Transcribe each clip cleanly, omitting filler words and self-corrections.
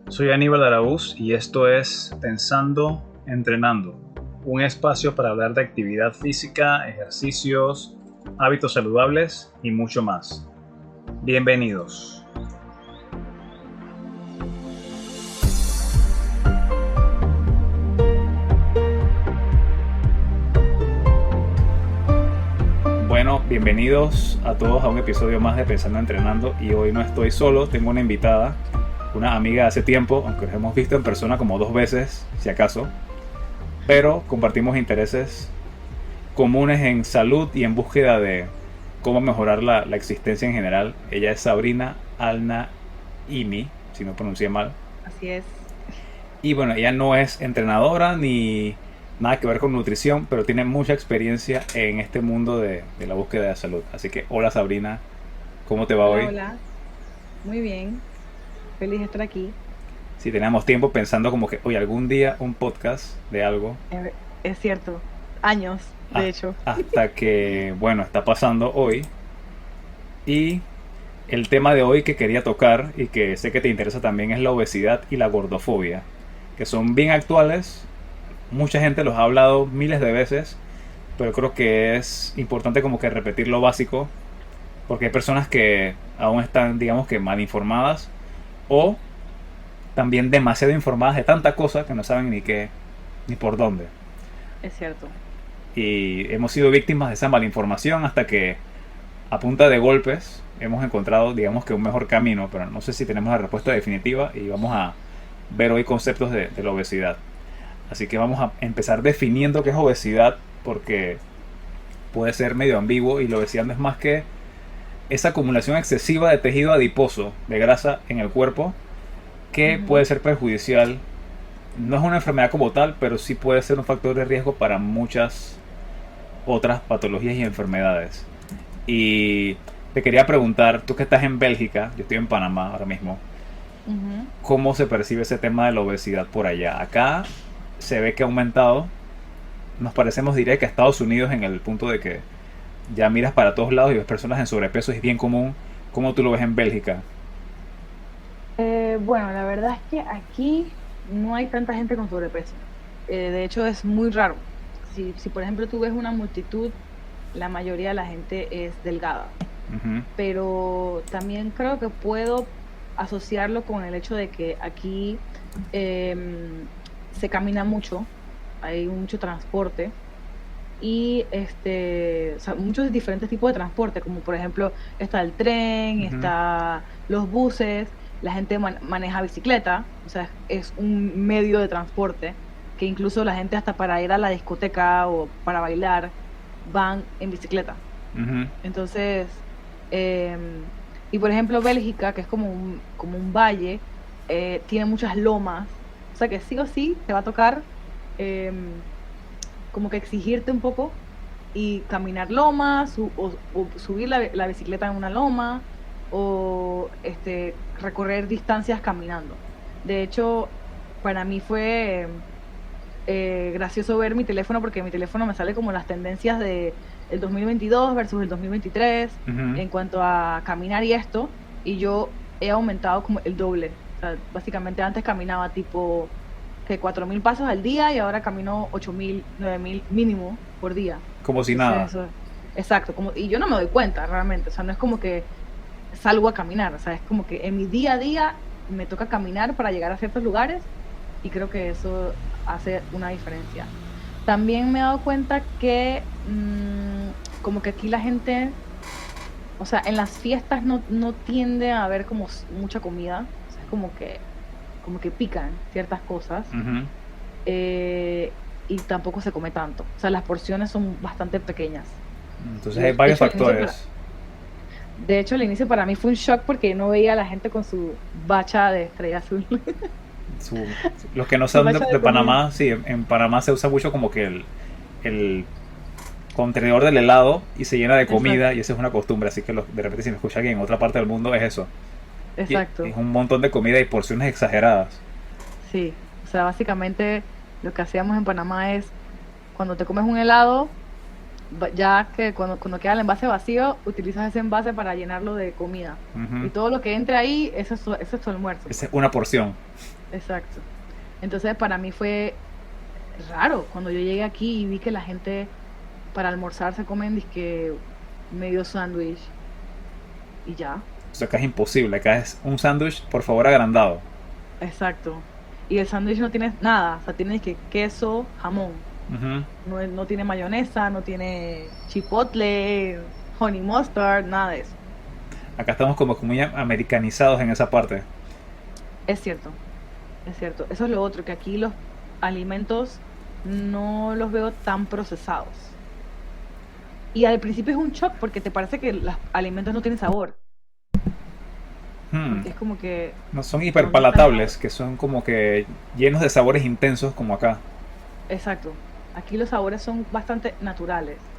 Soy Aníbal Araúz y esto es Pensando, Entrenando, un espacio para hablar de actividad física, ejercicios, hábitos saludables y mucho más. Bienvenidos. Bueno, bienvenidos a todos a un episodio más de Pensando Entrenando y hoy no estoy solo, tengo una invitada, una amiga de hace tiempo, aunque nos hemos visto en persona como 2 veces, si acaso, pero compartimos intereses comunes en salud y en búsqueda de cómo mejorar la existencia en general. Ella es Sabrina Al-Naimi, si no pronuncié mal. Así es. Y bueno, ella no es entrenadora ni nada que ver con nutrición, pero tiene mucha experiencia en este mundo de la búsqueda de salud. Así que, hola Sabrina, ¿cómo te va Hola, hoy? hola. Muy bien. Feliz de estar aquí. Si teníamos tiempo pensando como que, hoy algún día un podcast de algo, Es cierto. Años, de hecho. hasta que, bueno, está pasando hoy. Y el tema de hoy que quería tocar y que sé que te interesa también es la obesidad y la gordofobia, que son bien actuales. Mucha gente los ha hablado miles de veces, pero creo que es importante como que repetir lo básico, porque hay personas que aún están, digamos que mal informadas, o también demasiado informadas de tanta cosa que no saben ni qué, ni por dónde. Es cierto. Y hemos sido víctimas de esa malinformación hasta que a punta de golpes hemos encontrado, digamos que un mejor camino, pero no sé si tenemos la respuesta definitiva y vamos a ver hoy conceptos de la obesidad. Así que vamos a empezar definiendo qué es obesidad, porque puede ser medio ambiguo y la obesidad no es más que esa acumulación excesiva de tejido adiposo, de grasa en el cuerpo, que Ujú. puede ser perjudicial. No es una enfermedad como tal, pero sí puede ser un factor de riesgo para muchas otras patologías y enfermedades. Y te quería preguntar, tú que estás en Bélgica, yo estoy en Panamá ahora mismo, Ujú. ¿cómo se percibe ese tema de la obesidad por allá? Acá se ve que ha aumentado. Nos parecemos, diré, que a Estados Unidos en el punto de que ya miras para todos lados y ves personas en sobrepeso, es bien común. ¿Cómo tú lo ves en Bélgica? Bueno, la verdad es que aquí no hay tanta gente con sobrepeso. De hecho, es muy raro. Si, por ejemplo, tú ves una multitud, la mayoría de la gente es delgada. Ujú. Pero también creo que puedo asociarlo con el hecho de que aquí se camina mucho, hay mucho transporte y o sea, muchos diferentes tipos de transporte, como por ejemplo está el tren, Ujú. está los buses, la gente maneja bicicleta, o sea, es un medio de transporte que incluso la gente hasta para ir a la discoteca o para bailar van en bicicleta. Ujú. Entonces, y por ejemplo, Bélgica, que es como un valle, tiene muchas lomas. O sea que sí o sí te va a tocar em, como que exigirte un poco y caminar lomas o subir la bicicleta en una loma o recorrer distancias caminando. De hecho, para mí fue gracioso ver mi teléfono porque mi teléfono me sale como las tendencias de el 2022 versus el 2023 Ujú. en cuanto a caminar y esto, y yo he aumentado como el doble. O sea, básicamente antes caminaba tipo que 4.000 pasos al día y ahora camino 8.000, 9.000 mínimo por día. Como si Entonces, nada. eso, exacto, y yo no me doy cuenta realmente, o sea, no es como que salgo a caminar, o sea, es como que en mi día a día me toca caminar para llegar a ciertos lugares y creo que eso hace una diferencia. También me he dado cuenta que como que aquí la gente, o sea, en las fiestas no tiende a haber como mucha comida, o sea, es como que pican ciertas cosas Ujú. y tampoco se come tanto, o sea, las porciones son bastante pequeñas. Entonces hay De varios hecho, factores. al inicio para mí fue un shock porque no veía a la gente con su bacha de estrella azul, Su- los que no su son bacha de de comida. Panamá, sí, en Panamá se usa mucho como que el contenedor del helado y se llena de comida Exacto, y esa es una costumbre, así que de repente si me escucha alguien en otra parte del mundo es eso. Y es exacto. un montón de comida y porciones exageradas. Sí, o sea, básicamente lo que hacíamos en Panamá es cuando te comes un helado, ya que cuando queda el envase vacío, utilizas ese envase para llenarlo de comida. Y Ujú. todo lo que entre ahí, ese es tu almuerzo, Esa pues. es una porción. Exacto. Entonces, para mí fue raro cuando yo llegué aquí y vi que la gente para almorzar se comen dizque medio sándwich y ya. O sea, acá es imposible. Acá es un sándwich, por favor, agrandado. Exacto. Y el sándwich no tiene nada, o sea, tiene que queso, jamón. Ujú. No, no tiene mayonesa, no tiene chipotle, honey mustard, nada de eso. Acá estamos como muy americanizados en esa parte. Es cierto, es cierto. Eso es lo otro, que aquí los alimentos no los veo tan procesados. Y al principio es un shock porque te parece que los alimentos no tienen sabor, Hmm. porque es como que, No son ¿dónde está el hiperpalatables, sabor? que son como que llenos de sabores intensos como acá. Exacto. Aquí los sabores son bastante naturales.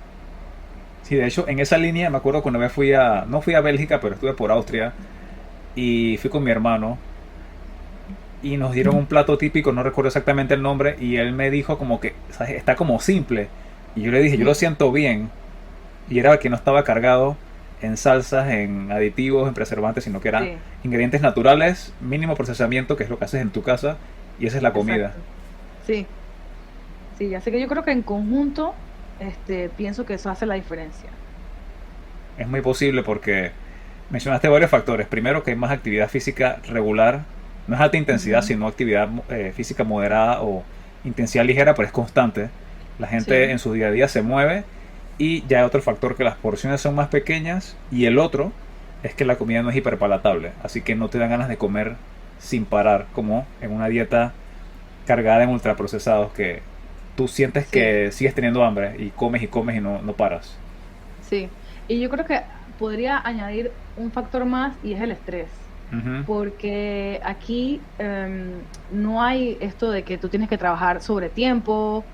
Sí, de hecho, en esa línea me acuerdo cuando me fui a, no fui a Bélgica, pero estuve por Austria y fui con mi hermano y nos dieron un plato típico, no recuerdo exactamente el nombre, y él me dijo como que, ¿sabes? Está como simple. Y yo le dije, yo lo Ujú. siento bien. Y era que no estaba cargado en salsas, en aditivos, en preservantes, sino que eran Sí, ingredientes naturales, mínimo procesamiento, que es lo que haces en tu casa, y esa es la comida. exacto. Sí, sí, así que yo creo que en conjunto, pienso que eso hace la diferencia. Es muy posible porque mencionaste varios factores. Primero, que hay más actividad física regular. No es alta intensidad, Ujú. sino actividad física moderada o intensidad ligera, pero es constante. La gente Sí, en su día a día se mueve. Y ya hay otro factor, que las porciones son más pequeñas. Y el otro es que la comida no es hiperpalatable. Así que no te dan ganas de comer sin parar, como en una dieta cargada en ultraprocesados, que tú sientes sí, que sigues teniendo hambre y comes y no, no paras. sí. Y yo creo que podría añadir un factor más y es el estrés. Ujú. Porque aquí no hay esto de que tú tienes que trabajar sobre tiempo.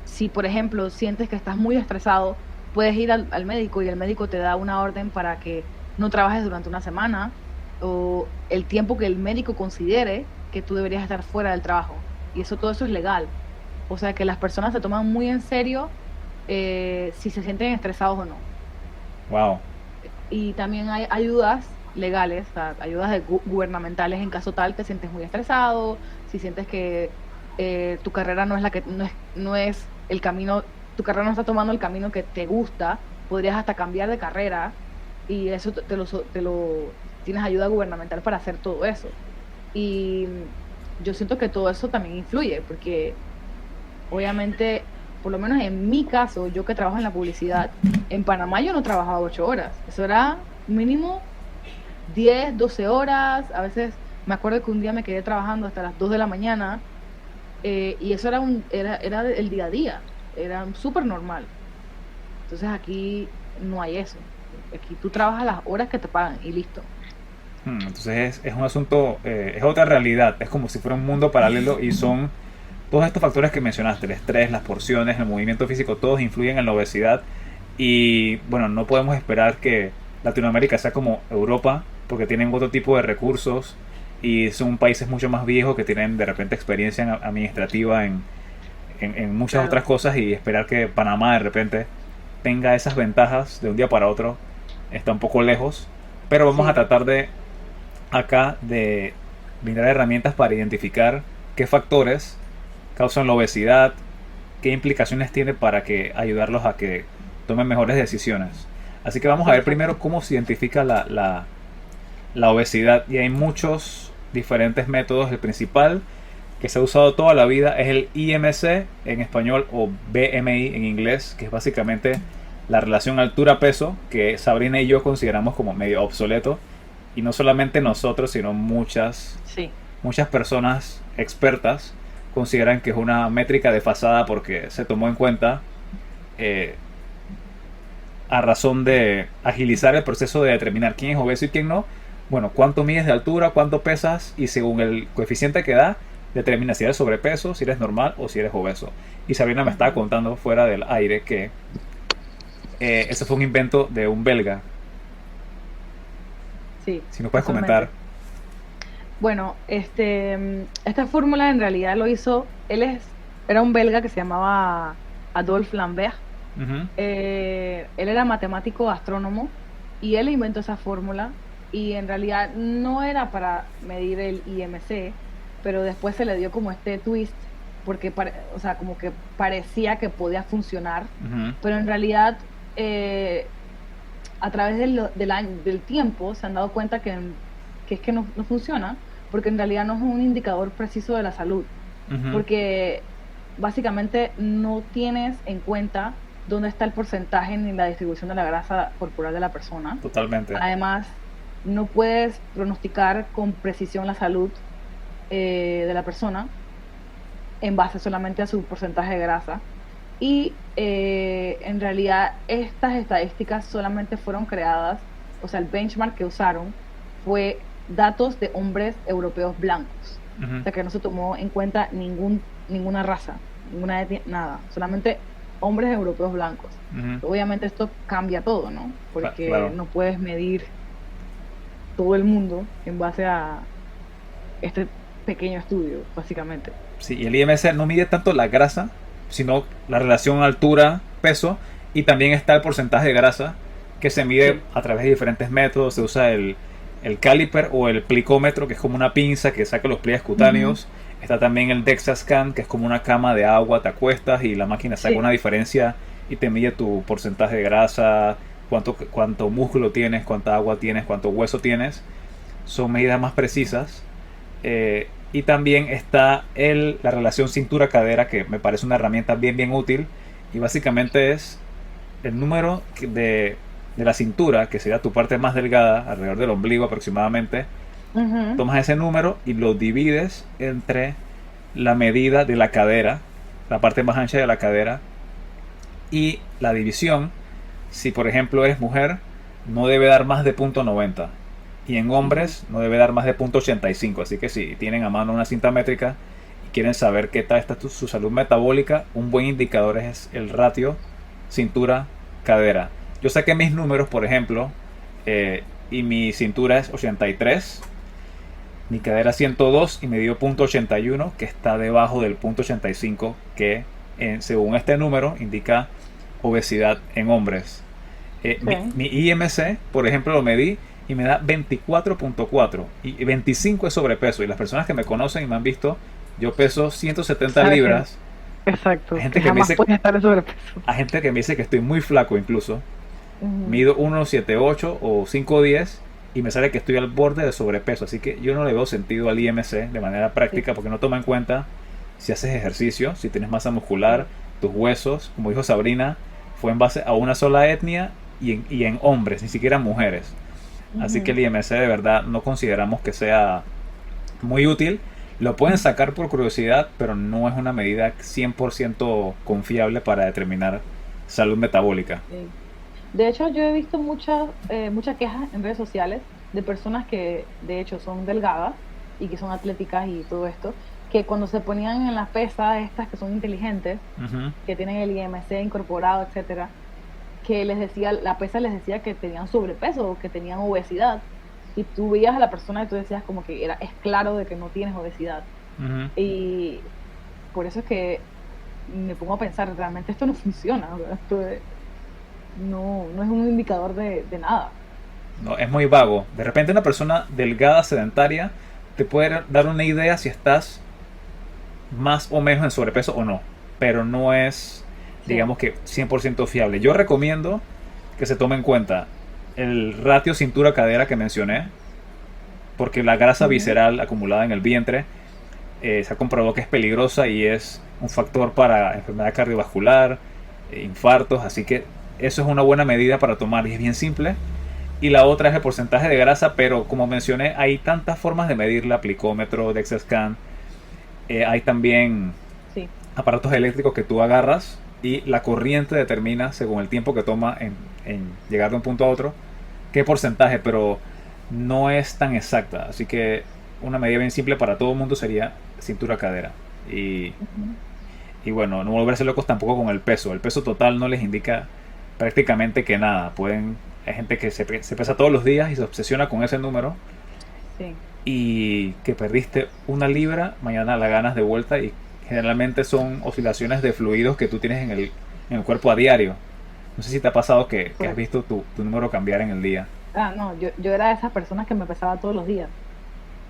Si, por ejemplo, sientes que estás muy estresado, puedes ir al médico y el médico te da una orden para que no trabajes durante una semana o el tiempo que el médico considere que tú deberías estar fuera del trabajo. Y todo eso es legal. O sea que las personas se toman muy en serio si se sienten estresados o no. Wow. Y también hay ayudas legales, o sea, ayudas gubernamentales en caso tal te sientes muy estresado, si sientes que tu carrera no es no es el camino, tu carrera no está tomando el camino que te gusta, podrías hasta cambiar de carrera y eso tienes ayuda gubernamental para hacer todo eso. Y yo siento que todo eso también influye, porque obviamente, por lo menos en mi caso, yo que trabajo en la publicidad, en Panamá yo no trabajaba 8 horas. Eso era mínimo 10, 12 horas. A veces me acuerdo que un día me quedé trabajando hasta las 2 de la mañana y eso era el día a día. Era súper normal. Entonces aquí no hay eso. Aquí tú trabajas las horas que te pagan y listo. Entonces es un asunto, es otra realidad, es como si fuera un mundo paralelo y son todos estos factores que mencionaste, el estrés, las porciones, el movimiento físico, todos influyen en la obesidad y bueno, no podemos esperar que Latinoamérica sea como Europa porque tienen otro tipo de recursos y son países mucho más viejos que tienen de repente experiencia administrativa en muchas otras Claro, cosas y esperar que Panamá de repente tenga esas ventajas de un día para otro está un poco lejos, pero vamos a sí, tratar de acá de brindar herramientas para identificar qué factores causan la obesidad, qué implicaciones tiene para que ayudarlos a que tomen mejores decisiones. Así que vamos a ver primero perfecto. cómo se identifica la obesidad y hay muchos diferentes métodos. El principal que se ha usado toda la vida es el IMC en español o BMI en inglés, que es básicamente la relación altura-peso que Sabrina y yo consideramos como medio obsoleto y no solamente nosotros sino Sí, muchas personas expertas consideran que es una métrica desfasada porque se tomó en cuenta eh, a razón de agilizar el proceso de determinar quién es obeso y quién no. Bueno, cuánto mides de altura, cuánto pesas y según el coeficiente que da, determina si eres sobrepeso, si eres normal o si eres obeso. Y Sabrina me estaba ujú, contando fuera del aire que eso fue un invento de un belga. sí, Si nos puedes comentar. totalmente. Bueno, esta fórmula en realidad lo hizo, era un belga que se llamaba Adolphe Lambert Ujú, Él era matemático astrónomo y él inventó esa fórmula y en realidad no era para medir el IMC, pero después se le dio como este twist porque, o sea, como que parecía que podía funcionar, ujú. pero en realidad a través del tiempo se han dado cuenta que es que no funciona porque en realidad no es un indicador preciso de la salud, Ujú, porque básicamente no tienes en cuenta dónde está el porcentaje ni la distribución de la grasa corporal de la persona. totalmente. Además, no puedes pronosticar con precisión la salud de la persona en base solamente a su porcentaje de grasa. Y en realidad estas estadísticas solamente fueron creadas, o sea, el benchmark que usaron fue datos de hombres europeos blancos. O Ujú, sea, que no se tomó en cuenta ninguna raza, ninguna etnia, nada, solamente hombres europeos blancos. ujú. Obviamente esto cambia todo, ¿no? Porque Claro. no puedes medir todo el mundo en base a este pequeño estudio, básicamente. Sí, y el IMC no mide tanto la grasa, sino la relación altura-peso, y también está el porcentaje de grasa que se mide Sí. a través de diferentes métodos. Se usa el caliper o el plicómetro, que es como una pinza que saca los pliegues Ujú. cutáneos. Está también el DexaScan, que es como una cama de agua, te acuestas y la máquina saca Sí. una diferencia y te mide tu porcentaje de grasa, cuánto músculo tienes, cuánta agua tienes, cuánto hueso tienes. Son medidas más precisas. Y también está la relación cintura-cadera, que me parece una herramienta bien útil. Y básicamente es el número de la cintura, que sería tu parte más delgada, alrededor del ombligo aproximadamente. Ujú. Tomas ese número y lo divides entre la medida de la cadera, la parte más ancha de la cadera, y la división. Si por ejemplo eres mujer, no debe dar más de punto .90, y en Ujú. hombres no debe dar más de punto .85. Así que si tienen a mano una cinta métrica y quieren saber qué tal está su salud metabólica, un buen indicador es el ratio cintura cadera. Yo saqué mis números, por ejemplo, y mi cintura es 83, mi cadera 102 y me dio punto .81, que está debajo del punto .85, que según este número indica obesidad en hombres. Sí. Mi IMC, por ejemplo, lo medí y me da 24.4, y 25 es sobrepeso. Y las personas que me conocen y me han visto, yo peso 170 Sabes que, libras. Hay exacto, gente que que me jamás dice, puedes estar en sobrepeso. hay gente que me dice que estoy muy flaco incluso. Ujú. Mido 1,78 o 5,10 y me sale que estoy al borde de sobrepeso. Así que yo no le veo sentido al IMC de manera Sí, práctica, porque no toma en cuenta si haces ejercicio, si tienes masa muscular, sí. tus huesos. Como dijo Sabrina, fue en base a una sola etnia y en hombres, ni siquiera mujeres. Así que Ujú. el IMC de verdad no consideramos que sea muy útil. Lo pueden sacar por curiosidad, pero no es una medida 100% confiable para determinar salud metabólica. Sí. De hecho, yo he visto muchas quejas en redes sociales de personas que de hecho son delgadas y que son atléticas y todo esto, que cuando se ponían en las pesas estas que son inteligentes, Ujú. que tienen el IMC incorporado, etcétera, que les decía, la pesa les decía que tenían sobrepeso o que tenían obesidad. Y tú veías a la persona y tú decías como que es claro de que no tienes obesidad. Ujú. Y por eso es que me pongo a pensar, realmente esto no funciona, ¿verdad? No es un indicador de nada. No, es muy vago. De repente una persona delgada, sedentaria, te puede dar una idea si estás más o menos en sobrepeso o no. Pero no es, Sí. digamos que 100% fiable. Yo recomiendo que se tome en cuenta el ratio cintura-cadera que mencioné, porque la grasa Ujú. visceral acumulada en el vientre se ha comprobado que es peligrosa y es un factor para enfermedad cardiovascular, infartos. Así que eso es una buena medida para tomar y es bien simple. Y la otra es el porcentaje de grasa, pero como mencioné, hay tantas formas de medirla: aplicómetro, DexaScan. Hay también Sí. aparatos eléctricos que tú agarras y la corriente determina, según el tiempo que toma en llegar de un punto a otro, qué porcentaje, pero no es tan exacta. Así que una medida bien simple para todo el mundo sería cintura-cadera. Y, Ujú. y bueno, no volverse locos tampoco con el peso. El peso total no les indica prácticamente que nada. Hay gente que se pesa todos los días y se obsesiona con ese número, Sí. y que perdiste una libra, mañana la ganas de vuelta, y generalmente son oscilaciones de fluidos que tú tienes en el cuerpo a diario. No sé si te ha pasado que has Pues, visto tu número cambiar en el día. no, yo era de esas personas que me pesaba todos los días.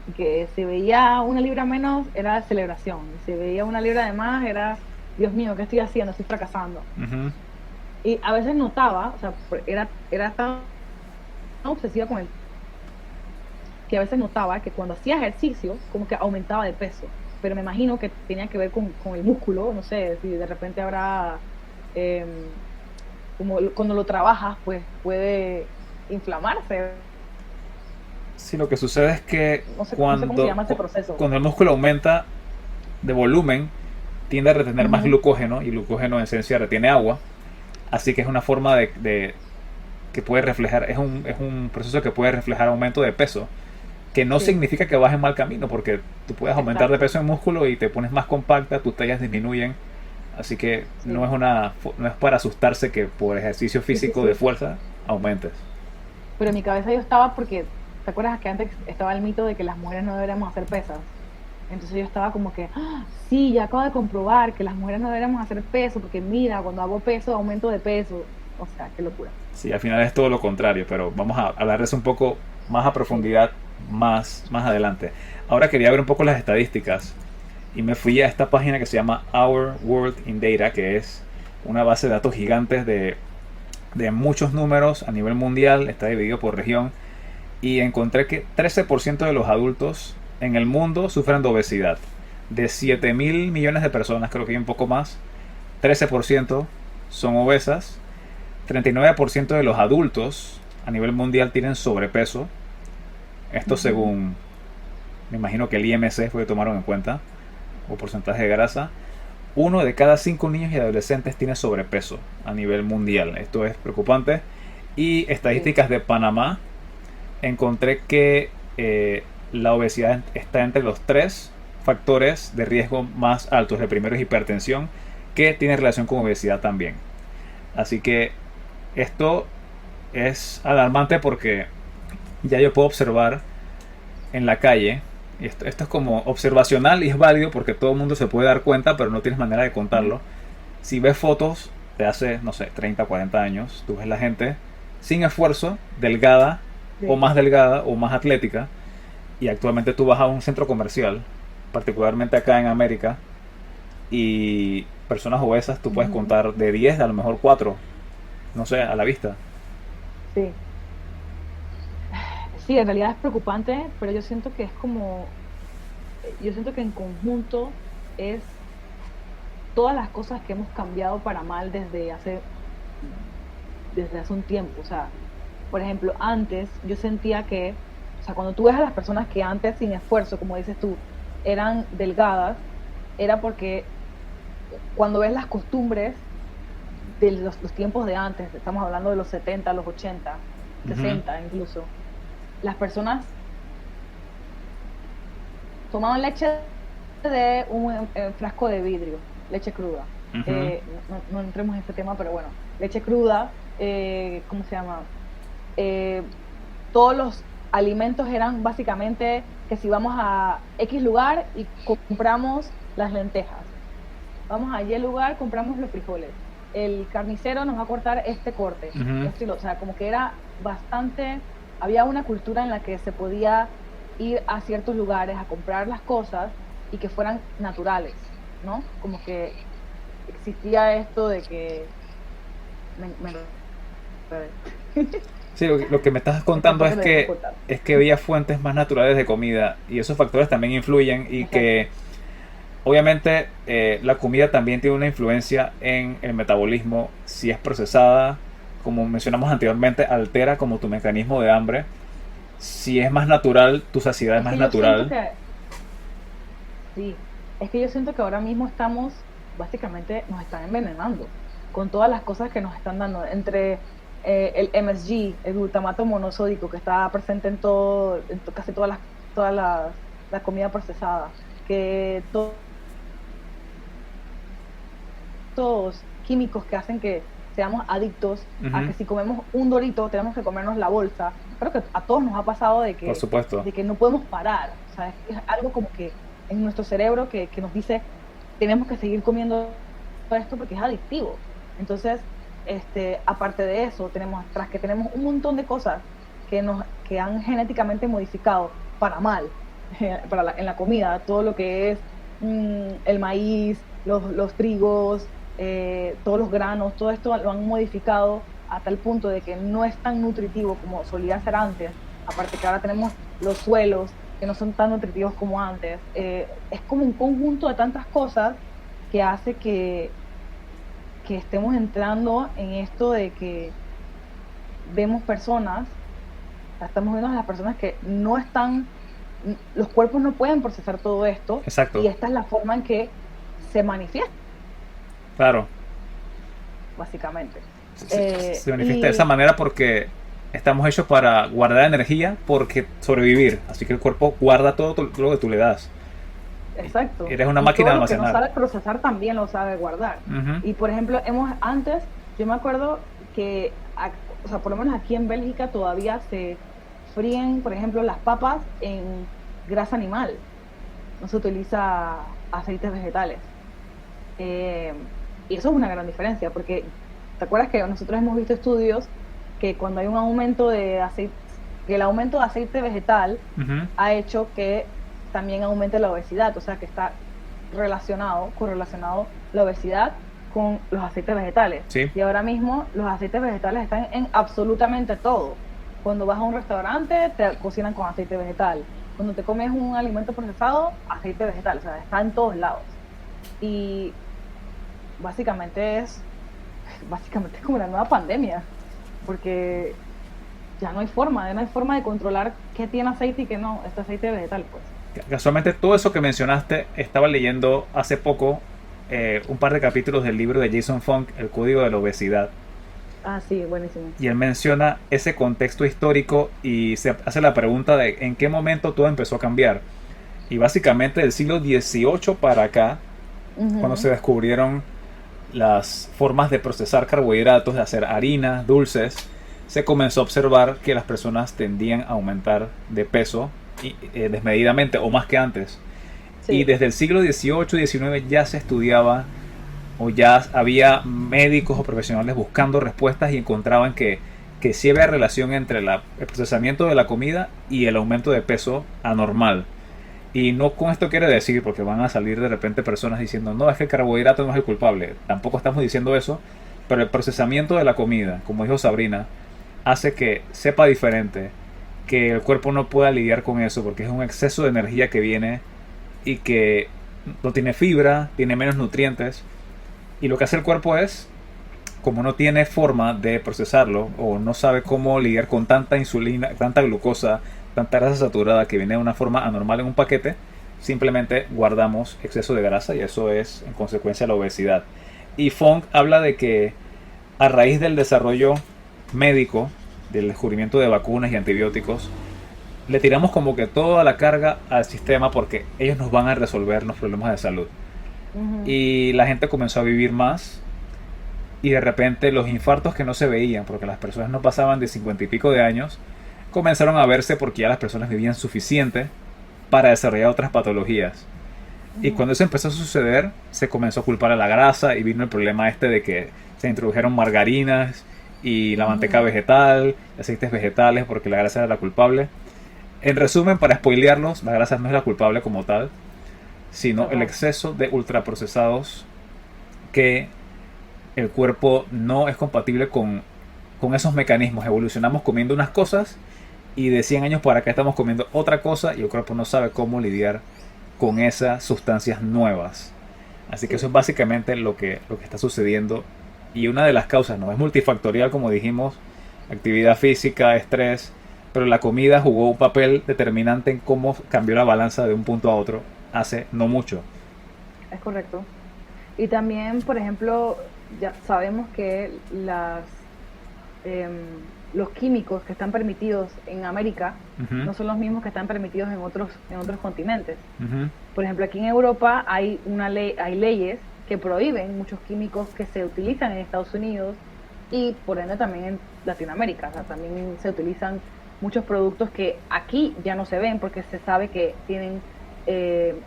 Y que si veía una libra menos, era celebración. Y si veía una libra de más, era, Dios mío, ¿qué estoy haciendo? Estoy fracasando. Ujú. Y a veces notaba, o sea, era tan obsesiva con el que a veces notaba que cuando hacía ejercicio, como que aumentaba de peso. Pero me imagino que tenía que ver con el músculo, no sé, si de repente habrá, em, cuando lo trabajas, pues puede inflamarse. Sí, lo que sucede es que No sé cómo se cuando, llama ese proceso. cuando el músculo aumenta de volumen, tiende a retener más Ujú. glucógeno y glucógeno en esencia retiene agua. Así que es una forma que puede reflejar, es un proceso que puede reflejar aumento de peso, que no Sí, significa que vas en mal camino, porque tú puedes aumentar de exacto. peso en músculo y te pones más compacta, tus tallas disminuyen, así que Sí, no es para asustarse que por ejercicio sí, sí, físico de sí. fuerza aumentes. Pero en mi cabeza yo estaba porque, ¿te acuerdas que antes estaba el mito de que las mujeres no deberíamos hacer pesas? Entonces yo estaba como que, sí, ya acabo de comprobar que las mujeres no deberíamos hacer peso, porque mira, cuando hago peso, aumento de peso. O sea, qué locura. Sí, al final es todo lo contrario, pero vamos a hablar de eso un poco más a Sí. profundidad más adelante. Ahora quería ver un poco las estadísticas y me fui a esta página que se llama Our World in Data, que es una base de datos gigantes de muchos números a nivel mundial, está dividido por región, y encontré que 13% de los adultos en el mundo sufren de obesidad. De 7.000 millones de personas, creo que hay un poco más, 13% son obesas. 39% de los adultos a nivel mundial tienen sobrepeso. Esto Ujú. según, me imagino que el IMC fue que tomaron en cuenta, o porcentaje de grasa. Uno de cada 5 niños y adolescentes tiene sobrepeso a nivel mundial. Esto es preocupante. Y Sí. estadísticas de Panamá, encontré que la obesidad está entre los tres factores de riesgo más altos. El primero es hipertensión, que tiene relación con obesidad también. Así que esto es alarmante porque ya yo puedo observar en la calle. Esto es como observacional y es válido porque todo el mundo se puede dar cuenta, pero no tienes manera de Ujú. contarlo. Si ves fotos de hace, no sé, 30 40 años, tú ves la gente sin esfuerzo, delgada, o Sí. más delgada, o más atlética, y actualmente tú vas a un centro comercial, particularmente acá en América, y personas obesas tú puedes Ujú. contar de 10 a lo mejor 4 no sé, a la vista. Sí. Sí, en realidad es preocupante, pero yo siento que en conjunto es todas las cosas que hemos cambiado para mal desde hace un tiempo. O sea, por ejemplo, antes yo sentía que, o sea, cuando tú ves a las personas que antes sin esfuerzo, como dices tú, eran delgadas, era porque cuando ves las costumbres de los tiempos de antes, estamos hablando de los 70, los 80, Ujú, 60 incluso, las personas tomaban leche de un frasco de vidrio, leche cruda. ujú. No entremos en este tema, pero bueno, leche cruda, ¿cómo se llama? Eh, todos los alimentos eran básicamente que si vamos a X lugar y compramos las lentejas, vamos a Y lugar, compramos los frijoles, el carnicero nos va a cortar este corte, Ujú. o sea, como que era bastante, había una cultura en la que se podía ir a ciertos lugares a comprar las cosas y que fueran naturales, ¿no? Como que existía esto de que me Sí, lo que me estás esta contando parte lo debemos cortar. es que había fuentes más naturales de comida y esos factores también influyen y que Exacto. obviamente la comida también tiene una influencia en el metabolismo si es procesada, como mencionamos anteriormente, altera como tu mecanismo de hambre. Si es más natural, tu saciedad es Es más que yo siento natural. que, sí, es que yo siento que ahora mismo básicamente nos están envenenando con todas las cosas que nos están dando, entre el MSG, el glutamato monosódico, que está presente casi la comida procesada, que estos químicos que hacen que seamos adictos a Ujú, que si comemos un dorito tenemos que comernos la bolsa. Creo que a todos nos ha pasado por supuesto. de que no podemos parar. O sea, es algo como que en nuestro cerebro que nos dice tenemos que seguir comiendo esto porque es adictivo. Entonces, aparte de eso, tras que tenemos un montón de cosas que han genéticamente modificado para mal, en la comida, todo lo que es el maíz, los trigos, todos los granos, todo esto lo han modificado a tal punto de que no es tan nutritivo como solía ser antes. Aparte que ahora tenemos los suelos que no son tan nutritivos como antes. Es como un conjunto de tantas cosas que hace que estemos entrando en esto de que vemos personas, estamos viendo a las personas que no están, los cuerpos no pueden procesar todo esto, Exacto, y esta es la forma en que se manifiesta, claro. básicamente. Se manifiesta de esa Y manera porque estamos hechos para guardar energía, porque sobrevivir. Así que el cuerpo guarda todo lo que tú le das. exacto. Eres una Y máquina todo de lo que no almacenar. sabe procesar también lo sabe guardar. Ujú. Y por ejemplo, antes, yo me acuerdo que, o sea, por lo menos aquí en Bélgica todavía se fríen, por ejemplo, las papas en grasa animal. No se utiliza aceites vegetales. Eh, y eso es una gran diferencia, porque ¿te acuerdas que nosotros hemos visto estudios que cuando hay un aumento de aceite, que el aumento de aceite vegetal Ujú. ha hecho que también aumente la obesidad? O sea, que está correlacionado la obesidad con los aceites vegetales. Sí, Y ahora mismo los aceites vegetales están en absolutamente todo. Cuando vas a un restaurante, te cocinan con aceite vegetal. Cuando te comes un alimento procesado, aceite vegetal. O sea, está en todos lados. Y básicamente básicamente es como la nueva pandemia, porque ya no hay forma de controlar qué tiene aceite y qué no, este aceite vegetal, pues. casualmente todo eso que mencionaste, estaba leyendo hace poco un par de capítulos del libro de Jason Funk, El Código de la Obesidad. Ah, sí, buenísimo. Y él menciona ese contexto histórico y se hace la pregunta de en qué momento todo empezó a cambiar. Y básicamente del siglo XVIII para acá, cuando Ujú, se descubrieron las formas de procesar carbohidratos, de hacer harinas, dulces, se comenzó a observar que las personas tendían a aumentar de peso desmedidamente o más que antes. Y sí. desde el siglo XVIII y XIX ya se estudiaba o ya había médicos o profesionales buscando respuestas y encontraban que sí había relación entre el procesamiento de la comida y el aumento de peso anormal. Y no con esto quiere decir, porque van a salir de repente personas diciendo, no, es que el carbohidrato no es el culpable. Tampoco estamos diciendo eso, pero el procesamiento de la comida, como dijo Sabrina, hace que sepa diferente, que el cuerpo no pueda lidiar con eso, porque es un exceso de energía que viene y que no tiene fibra, tiene menos nutrientes. Y lo que hace el cuerpo es, como no tiene forma de procesarlo o no sabe cómo lidiar con tanta insulina, tanta glucosa, tanta grasa saturada que viene de una forma anormal en un paquete, simplemente guardamos exceso de grasa y eso es en consecuencia la obesidad. Y Fong habla de que a raíz del desarrollo médico, del descubrimiento de vacunas y antibióticos, le tiramos como que toda la carga al sistema porque ellos nos van a resolver los problemas de salud. Ujú, Y la gente comenzó a vivir más y de repente los infartos que no se veían porque las personas no pasaban de 50 y pico de años comenzaron a verse porque ya las personas vivían suficiente para desarrollar otras patologías. Y ujú, cuando eso empezó a suceder, se comenzó a culpar a la grasa y vino el problema este de que se introdujeron margarinas y la manteca ujú. vegetal, aceites vegetales porque la grasa era la culpable. En resumen, para spoilearlos, la grasa no es la culpable como tal, sino el Total. exceso de ultraprocesados que el cuerpo no es compatible con esos mecanismos. Evolucionamos comiendo unas cosas y de 100 años para acá estamos comiendo otra cosa y el cuerpo no sabe cómo lidiar con esas sustancias nuevas. Así que eso Sí, es básicamente lo que está sucediendo. Y una de las causas, no es multifactorial como dijimos, actividad física, estrés, pero la comida jugó un papel determinante en cómo cambió la balanza de un punto a otro hace no mucho. es correcto. Y también, por ejemplo, ya sabemos que los químicos que están permitidos en América Ujú, no son los mismos que están permitidos en otros continentes. ujú, Por ejemplo, aquí en Europa hay leyes que prohíben muchos químicos que se utilizan en Estados Unidos y por ende también en Latinoamérica. O sea, también se utilizan muchos productos que aquí ya no se ven porque se sabe que tienen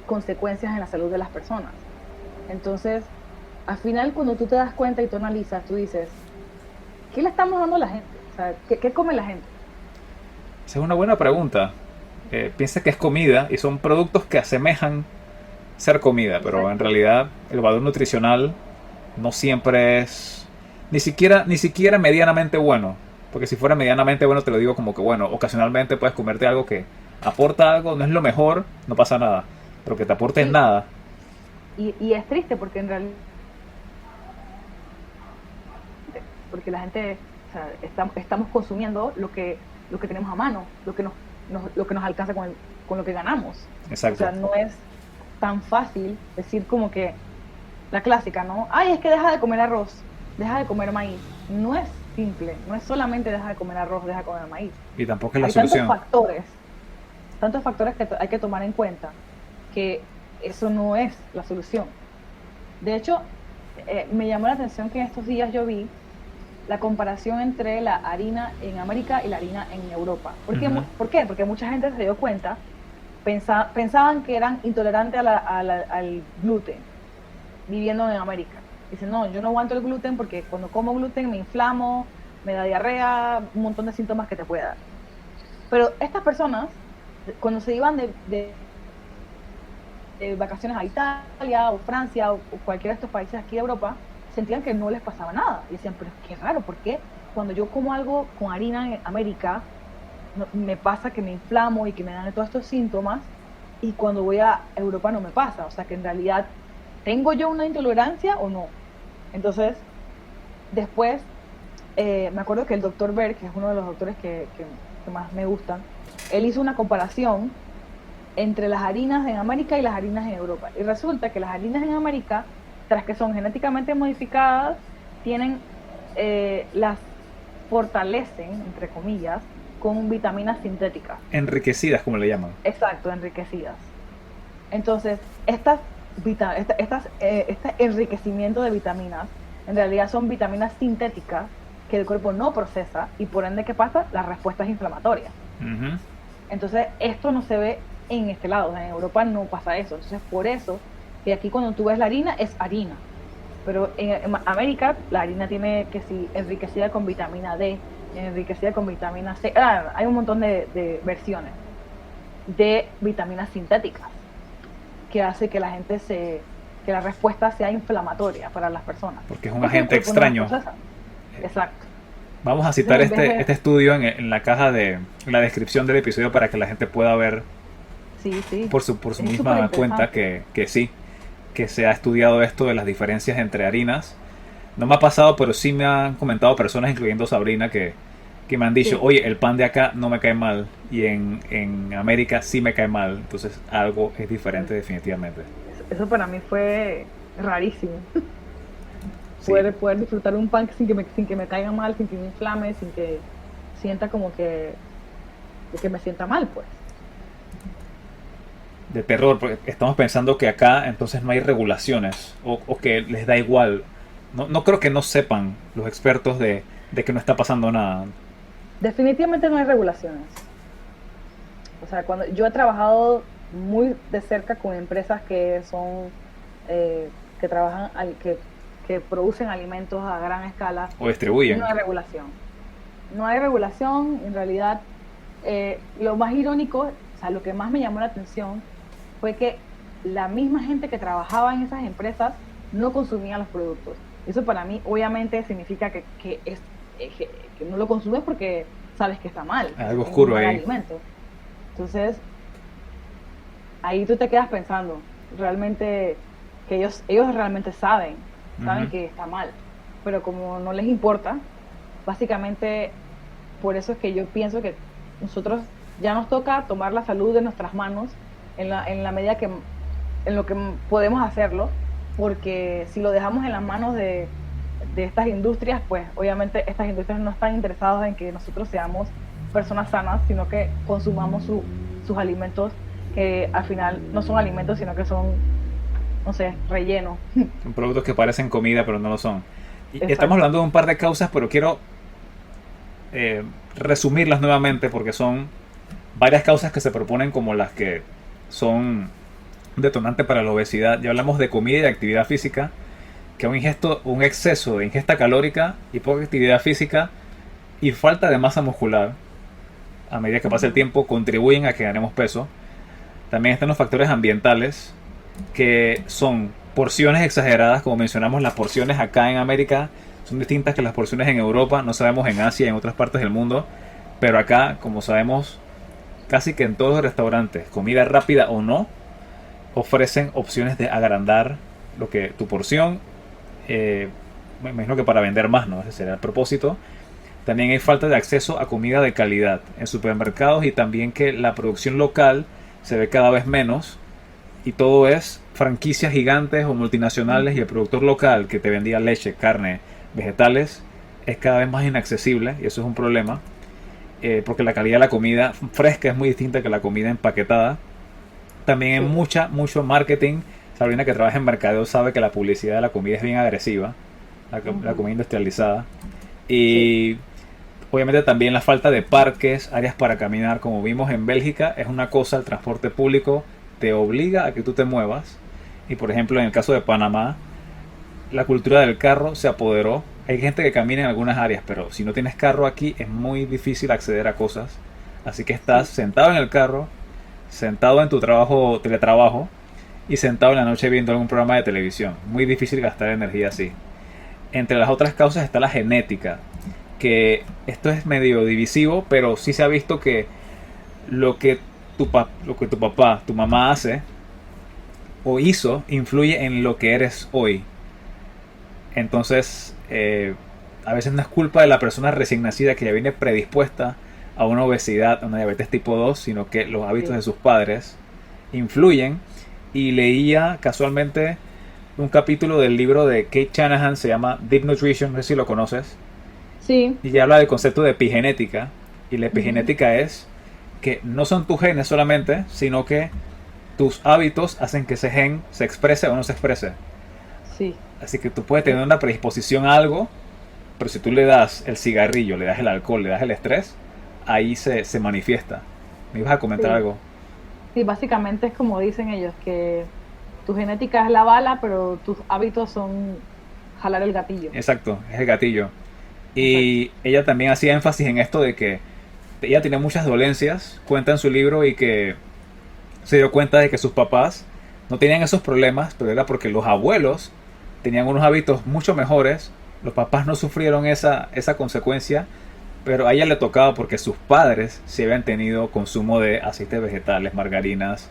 consecuencias en la salud de las personas. Entonces, al final cuando tú te das cuenta y tú analizas, tú dices, ¿qué le estamos dando a la gente? O sea, ¿qué come la gente? Esa es una buena pregunta. Piensa que es comida y son productos que asemejan ser comida, pero en Exacto. realidad el valor nutricional no siempre es ni siquiera medianamente bueno. Porque si fuera medianamente bueno te lo digo como que bueno, ocasionalmente puedes comerte algo que aporta algo, no es lo mejor, no pasa nada. Pero que te aporte Sí, nada. y es triste porque en realidad, porque la gente, o sea, estamos consumiendo lo que tenemos a mano, lo que nos alcanza con lo que ganamos. O Exacto. sea, no es tan fácil decir como que la clásica, ¿no? Ay, es que deja de comer arroz, deja de comer maíz. No es simple, no es solamente deja de comer arroz, deja de comer maíz. Y tampoco es la Hay solución. tantos factores que hay que tomar en cuenta que eso no es la solución. De hecho, me llamó la atención que en estos días yo vi la comparación entre la harina en América y la harina en Europa. Ujú. ¿Por qué? Porque mucha gente se dio cuenta, pensaban que eran intolerantes al gluten viviendo en América. Dicen, no, yo no aguanto el gluten porque cuando como gluten me inflamo, me da diarrea, un montón de síntomas que te puede dar. Pero estas personas, cuando se iban de vacaciones a Italia o Francia o cualquiera de estos países aquí de Europa, sentían que no les pasaba nada. Y decían, pero qué raro, ¿por qué cuando yo como algo con harina en América me pasa que me inflamo y que me dan todos estos síntomas y cuando voy a Europa no me pasa? O sea que en realidad, ¿tengo yo una intolerancia o no? Entonces, después, me acuerdo que el doctor Berg, que es uno de los doctores que más me gustan, él hizo una comparación entre las harinas en América y las harinas en Europa. Y resulta que las harinas en América, tras que son genéticamente modificadas, tienen, las fortalecen, entre comillas, con vitaminas sintéticas. Enriquecidas, como le llaman. Exacto, enriquecidas. Entonces, este enriquecimiento de vitaminas, en realidad son vitaminas sintéticas que el cuerpo no procesa y por ende, ¿qué pasa? La respuesta es inflamatoria. Ujú. Entonces, esto no se ve en este lado, o sea, en Europa no pasa eso. Entonces, por eso, que aquí cuando tú ves la harina, es harina. Pero en América, la harina tiene que sí, enriquecida con vitamina D, enriquecida con vitamina C. Hay un montón de versiones de vitaminas sintéticas que hace que que la respuesta sea inflamatoria para las personas. Porque es un Porque el agente cuerpo no las extraño. procesa. Exacto. Vamos a Entonces, citar en vez este de... estudio en la caja de en la descripción del episodio para que la gente pueda ver Sí, sí, por su es súper misma cuenta interesante. que sí, que se ha estudiado esto de las diferencias entre harinas. No me ha pasado, pero sí me han comentado personas, incluyendo Sabrina, que me han dicho, Sí, oye, el pan de acá no me cae mal y en América sí me cae mal. Entonces algo es diferente definitivamente. eso para mí fue rarísimo. Sí. Poder disfrutar un pan sin que me caiga mal, sin que me inflame, sin que sienta como que me sienta mal, pues. De terror, porque estamos pensando que acá entonces no hay regulaciones o que les da igual. No, no creo que no sepan los expertos de que no está pasando nada. Definitivamente no hay regulaciones. O sea, cuando yo he trabajado muy de cerca con empresas que son, que trabajan, que producen alimentos a gran escala O y no distribuyen. hay regulación. No hay regulación, en realidad, lo más irónico, o sea, lo que más me llamó la atención fue que la misma gente que trabajaba en esas empresas no consumía los productos. Eso para mí obviamente significa que no lo consumes porque sabes que está mal, Hay algo es un oscuro mal ahí. alimento. Entonces, ahí tú te quedas pensando, realmente, que ellos realmente saben Ujú. que está mal, pero como no les importa, básicamente por eso es que yo pienso que nosotros ya nos toca tomar la salud de nuestras manos en la medida en lo que podemos hacerlo, porque si lo dejamos en las manos de estas industrias, pues obviamente estas industrias no están interesadas en que nosotros seamos personas sanas, sino que consumamos sus alimentos que al final no son alimentos, sino que son, no sé, relleno. Son productos que parecen comida pero no lo son. Y estamos Exacto. hablando de un par de causas, pero quiero eh, resumirlas nuevamente porque son varias causas que se proponen como las que son detonantes para la obesidad. Ya hablamos de comida y de actividad física. que un exceso de ingesta calórica y poca actividad física y falta de masa muscular, a medida que pasa el Ujú. tiempo, contribuyen a que ganemos peso. También están los factores ambientales, que son porciones exageradas, como mencionamos, las porciones acá en América son distintas que las porciones en Europa, no sabemos en Asia y en otras partes del mundo, pero acá, como sabemos, casi que en todos los restaurantes, comida rápida o no, ofrecen opciones de agrandar lo que tu porción, me imagino que para vender más, ¿no? Ese será el propósito. También hay falta de acceso a comida de calidad en supermercados y también que la producción local se ve cada vez menos y todo es franquicias gigantes o multinacionales y el productor local que te vendía leche, carne, vegetales es cada vez más inaccesible y eso es un problema porque la calidad de la comida fresca es muy distinta que la comida empaquetada. También hay Sí. mucho marketing. Sabrina que trabaja en mercadeo sabe que la publicidad de la comida es bien agresiva, la Ujú. comida industrializada. Sí. Y obviamente también la falta de parques, áreas para caminar, como vimos en Bélgica, es una cosa, el transporte público te obliga a que tú te muevas. Y por ejemplo, en el caso de Panamá, la cultura del carro se apoderó. Hay gente que camina en algunas áreas, pero si no tienes carro aquí es muy difícil acceder a cosas. Así que estás Sí. sentado en el carro, sentado en tu trabajo, teletrabajo, y sentado en la noche viendo algún programa de televisión. Muy difícil gastar energía así. Entre las otras causas está la genética, que esto es medio divisivo, pero sí se ha visto que lo que lo que tu papá, tu mamá hace o hizo influye en lo que eres hoy. Entonces, a veces no es culpa de la persona recién nacida que ya viene predispuesta a una obesidad, a una diabetes tipo 2, sino que los hábitos Sí. de sus padres influyen. Y leía casualmente un capítulo del libro de Kate Shanahan, se llama Deep Nutrition, no sé si lo conoces, Sí. y habla del concepto de epigenética. Y la Ujú. epigenética es que no son tus genes solamente, sino que tus hábitos hacen que ese gen se exprese o no se exprese. Sí. Así que tú puedes tener Eh, una predisposición a algo, pero si tú le das el cigarrillo, le das el alcohol, le das el estrés, ahí se manifiesta. ¿Me ibas a comentar Sí. algo? Sí, básicamente es como dicen ellos, que tu genética es la bala, pero tus hábitos son jalar el gatillo. Exacto, es el gatillo. Exacto. Y ella también hacía énfasis en esto de que ella tenía muchas dolencias, cuenta en su libro, y que se dio cuenta de que sus papás no tenían esos problemas, pero era porque los abuelos tenían unos hábitos mucho mejores, los papás no sufrieron esa consecuencia, pero a ella le tocaba porque sus padres sí habían tenido consumo de aceites vegetales, margarinas,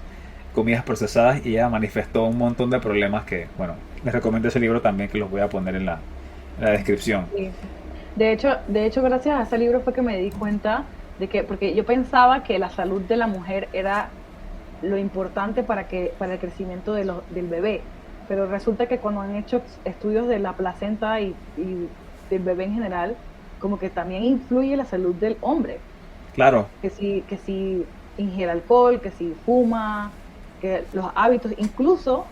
comidas procesadas y ella manifestó un montón de problemas que, bueno, les recomiendo ese libro también que los voy a poner en la descripción. Sí. De hecho, gracias a ese libro fue que me di cuenta de que, porque yo pensaba que la salud de la mujer era lo importante para el crecimiento del bebé, pero resulta que cuando han hecho estudios de la placenta y del bebé en general, como que también influye la salud del hombre, Claro. que si ingiere alcohol, que si fuma, que los hábitos, incluso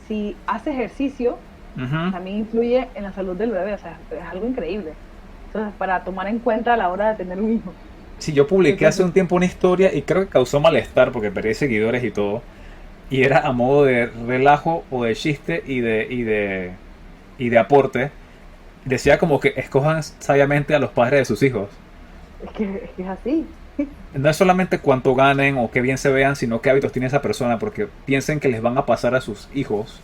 si hace ejercicio, Ujú. también influye en la salud del bebé, o sea, es algo increíble. Entonces, para tomar en cuenta a la hora de tener un hijo. Sí, yo Yo publiqué hace pienso, un tiempo una historia y creo que causó malestar porque perdí seguidores y todo. Y era a modo de relajo o de chiste y de aporte. Decía como que escojan sabiamente a los padres de sus hijos. es que es así. No es solamente cuánto ganen o qué bien se vean, sino qué hábitos tiene esa persona, porque piensen que les van a pasar a sus hijos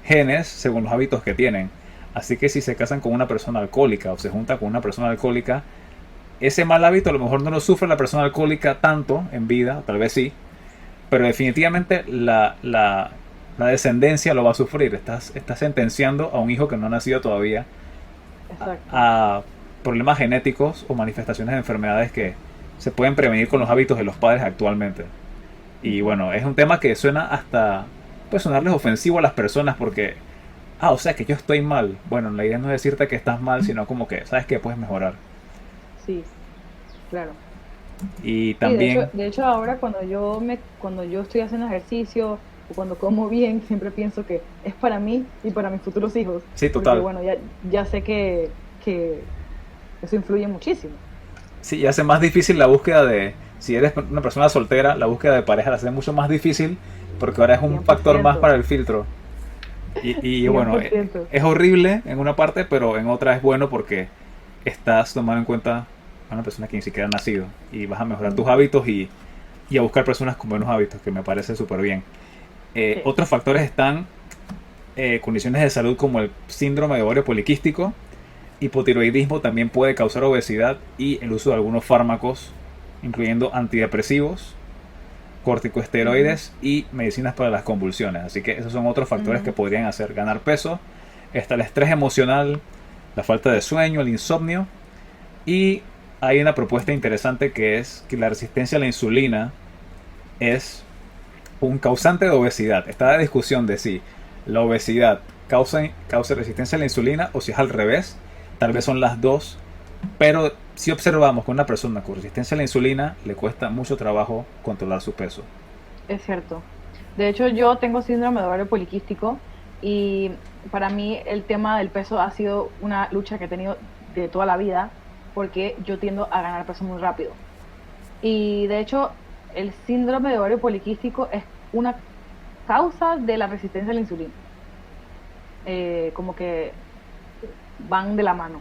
genes según los hábitos que tienen. Así que si se casan con una persona alcohólica o se juntan con una persona alcohólica, ese mal hábito a lo mejor no lo sufre la persona alcohólica tanto en vida, tal vez sí, pero definitivamente la descendencia lo va a sufrir. Estás sentenciando a un hijo que no ha nacido todavía Exacto. a problemas genéticos o manifestaciones de enfermedades que se pueden prevenir con los hábitos de los padres actualmente. Y Ujú. bueno, es un tema que suena hasta, puede sonarles ofensivo a las personas porque, o sea que yo estoy mal. Bueno, la idea no es decirte que estás mal, sino como que sabes que puedes mejorar. Sí, claro. Y Sí, de hecho, también, de hecho ahora cuando yo estoy haciendo ejercicio o cuando como bien, siempre pienso que es para mí y para mis futuros hijos, sí, porque total. bueno, ya sé que eso influye muchísimo. Sí, y hace más difícil la búsqueda de, si eres una persona soltera, la búsqueda de pareja la hace mucho más difícil porque ahora es un cien por factor más ciento para el filtro. Y bueno, 100%. es horrible en una parte, pero en otra es bueno porque estás tomando en cuenta a una persona que ni siquiera ha nacido y vas a mejorar tus Ujú. hábitos y a buscar personas con buenos hábitos, que me parece súper bien. Sí. Otros factores están condiciones de salud como el síndrome de ovario poliquístico, hipotiroidismo también puede causar obesidad y el uso de algunos fármacos, incluyendo antidepresivos, Ujú, corticosteroides y medicinas para las convulsiones. Así que esos son otros factores que ujú, podrían hacer ganar peso. Está el estrés emocional, la falta de sueño, el insomnio y hay una propuesta interesante que es que la resistencia a la insulina es un causante de obesidad. Está la discusión de si la obesidad causa resistencia a la insulina o si es al revés. Tal vez son las dos. Pero si observamos que a una persona con resistencia a la insulina le cuesta mucho trabajo controlar su peso. es cierto. De hecho, yo tengo síndrome de ovario poliquístico y para mí el tema del peso ha sido una lucha que he tenido de toda la vida porque yo tiendo a ganar peso muy rápido. Y de hecho, el síndrome de ovario poliquístico es una causa de la resistencia a la insulina. Como que van de la mano,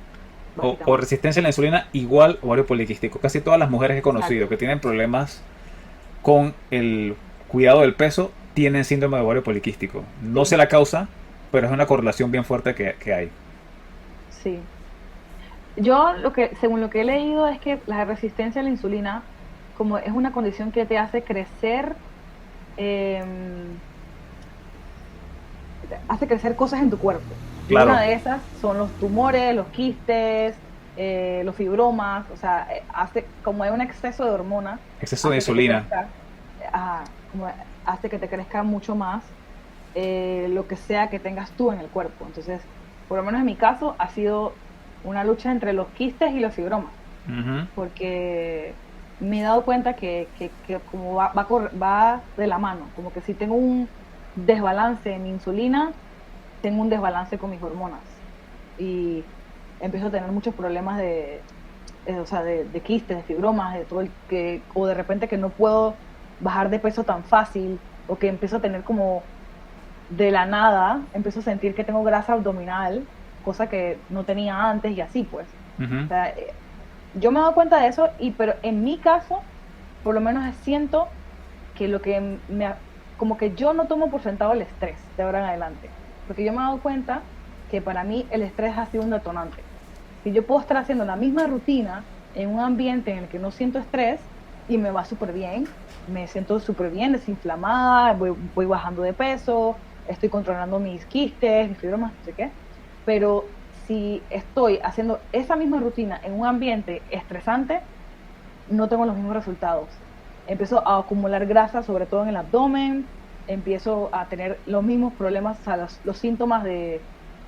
O básicamente. resistencia a la insulina igual ovario poliquístico. Casi todas las mujeres que he conocido Exacto. que tienen problemas con el cuidado del peso tienen síndrome de ovario poliquístico. No sé Sí, la causa, pero es una correlación bien fuerte que hay. sí. Yo según lo que he leído es que la resistencia a la insulina, como es una condición que te hace crecer, em, hace crecer cosas en tu cuerpo. Y una Claro, de esas son los tumores, los quistes, los fibromas, o sea, hace, como hay un exceso de hormona, exceso de hace que te insulina. crezca, como hace que te crezca mucho más lo que sea que tengas tú en el cuerpo. Entonces, por lo menos en mi caso, ha sido una lucha entre los quistes y los fibromas, Ujú. porque me he dado cuenta que como va de la mano, como que si tengo un desbalance en mi insulina, tengo un desbalance con mis hormonas y empiezo a tener muchos problemas o sea, de quistes, de fibromas, de todo o de repente que no puedo bajar de peso tan fácil, o que empiezo a tener como de la nada, empiezo a sentir que tengo grasa abdominal, cosa que no tenía antes y así pues. Ujú. O sea, yo me he dado cuenta de eso, pero en mi caso, por lo menos siento que como que yo no tomo por sentado el estrés de ahora en adelante, porque yo me he dado cuenta que para mí el estrés ha sido un detonante. Si yo puedo estar haciendo la misma rutina en un ambiente en el que no siento estrés y me va súper bien, me siento súper bien, desinflamada, voy bajando de peso, estoy controlando mis quistes, mis fibromas, no sé qué, pero si estoy haciendo esa misma rutina en un ambiente estresante, no tengo los mismos resultados. Empiezo a acumular grasa, sobre todo en el abdomen, empiezo a tener los mismos problemas, o sea, los síntomas de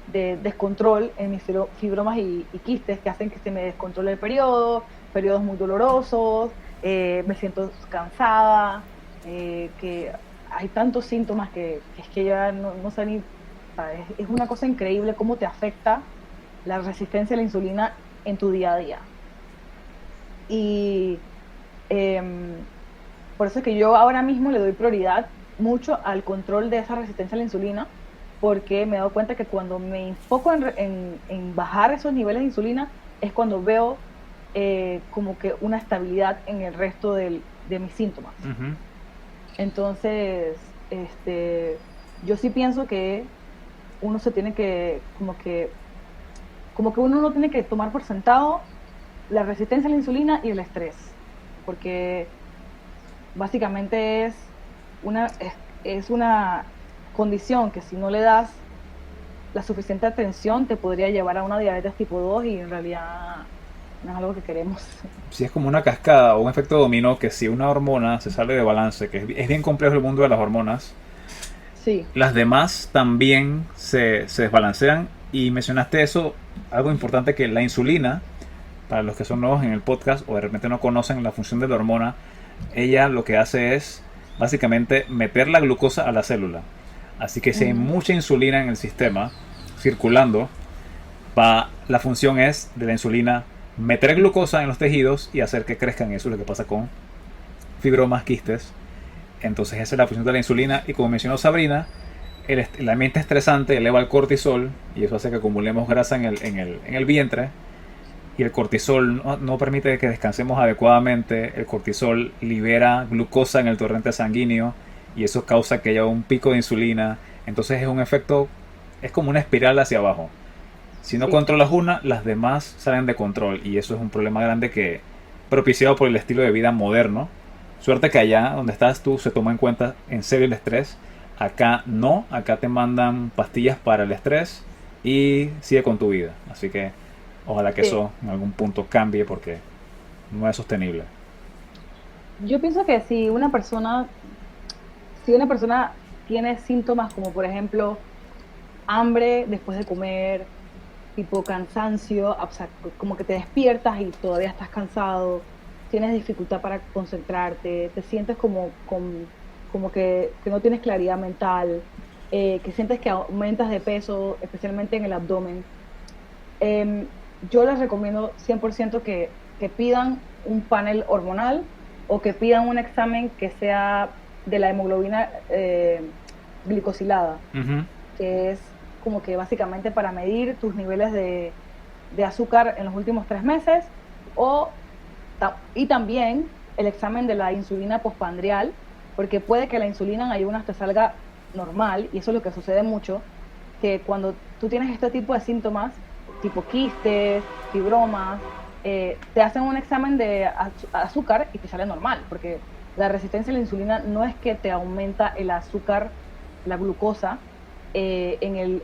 descontrol en mis fibromas y quistes que hacen que se me descontrole el periodo, periodos muy dolorosos, me siento cansada, que hay tantos síntomas que es que ya no sé ni, ¿sabes? Es una cosa increíble cómo te afecta la resistencia a la insulina en tu día a día. Y em, por eso es que yo ahora mismo le doy prioridad mucho al control de esa resistencia a la insulina, porque me he dado cuenta que cuando me enfoco en bajar esos niveles de insulina, es cuando veo como que una estabilidad en el resto de mis síntomas. Ujú. Entonces, yo sí pienso que uno se tiene como que uno no tiene que tomar por sentado la resistencia a la insulina y el estrés, porque básicamente es una condición que si no le das la suficiente atención te podría llevar a una diabetes tipo 2 y en realidad no es algo que queremos. Si es como una cascada o un efecto dominó que si una hormona se sale de balance, que es bien complejo el mundo de las hormonas, Sí. las demás también se desbalancean. Y mencionaste eso, algo importante que la insulina, para los que son nuevos en el podcast o de repente no conocen la función de la hormona, ella lo que hace es básicamente meter la glucosa a la célula. Así que si hay Ujú, mucha insulina en el sistema circulando, la función es de la insulina meter glucosa en los tejidos y hacer que crezcan. Eso es lo que pasa con fibromas, quistes. Entonces esa es la función de la insulina. Y como mencionó Sabrina, el ambiente estresante eleva el cortisol y eso hace que acumulemos grasa en el vientre. Y el cortisol no permite que descansemos adecuadamente. El cortisol libera glucosa en el torrente sanguíneo y eso causa que haya un pico de insulina. Entonces es un efecto, es como una espiral hacia abajo. Si no Sí, controlas una, las demás salen de control y eso es un problema grande que propiciado por el estilo de vida moderno. Suerte que allá donde estás tú se toma en cuenta en serio el estrés. Acá no, acá te mandan pastillas para el estrés y sigue con tu vida. Así que ojalá que sí. eso en algún punto cambie porque no es sostenible. Yo pienso que si una persona tiene síntomas como por ejemplo hambre después de comer, tipo cansancio, o sea, como que te despiertas y todavía estás cansado, tienes dificultad para concentrarte, te sientes como que no tienes claridad mental, que sientes que aumentas de peso, especialmente en el abdomen. Yo les recomiendo 100% que pidan un panel hormonal o que pidan un examen que sea de la hemoglobina glicosilada, Ujú. que es como que básicamente para medir tus niveles de azúcar en los últimos 3 meses, o, y también el examen de la insulina postprandial, porque puede que la insulina en ayunas te salga normal, y eso es lo que sucede mucho, que cuando tú tienes este tipo de síntomas, tipo quistes, fibromas, te hacen un examen de azúcar y te sale normal, porque la resistencia a la insulina no es que te aumenta el azúcar, la glucosa, eh, en el,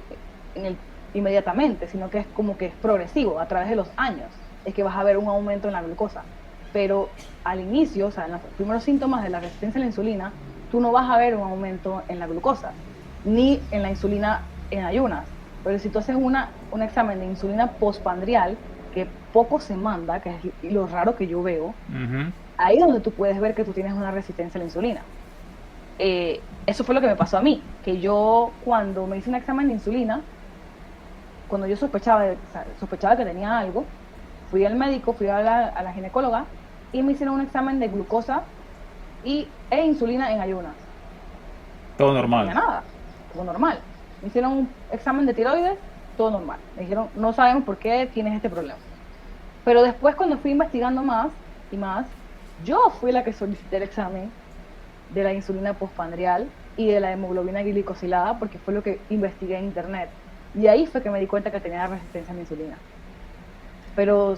en el, inmediatamente, sino que es como que es progresivo, a través de los años, es que vas a ver un aumento en la glucosa. Pero al inicio, o sea, en los primeros síntomas de la resistencia a la insulina, tú no vas a ver un aumento en la glucosa, ni en la insulina en ayunas. Pero si tú haces un examen de insulina postprandial, que poco se manda, que es lo raro que yo veo, Ujú. ahí es donde tú puedes ver que tú tienes una resistencia a la insulina. Eso fue lo que me pasó a mí, que yo cuando me hice un examen de insulina, cuando yo sospechaba que tenía algo, fui al médico, fui a la ginecóloga y me hicieron un examen de glucosa e insulina en ayunas. Todo No tenía normal. nada, todo normal. Me hicieron un examen de tiroides, todo normal. Me dijeron, no sabemos por qué tienes este problema. Pero después, cuando fui investigando más y más, yo fui la que solicité el examen de la insulina postprandial y de la hemoglobina glicosilada, porque fue lo que investigué en internet. Y ahí fue que me di cuenta que tenía resistencia a la insulina. Pero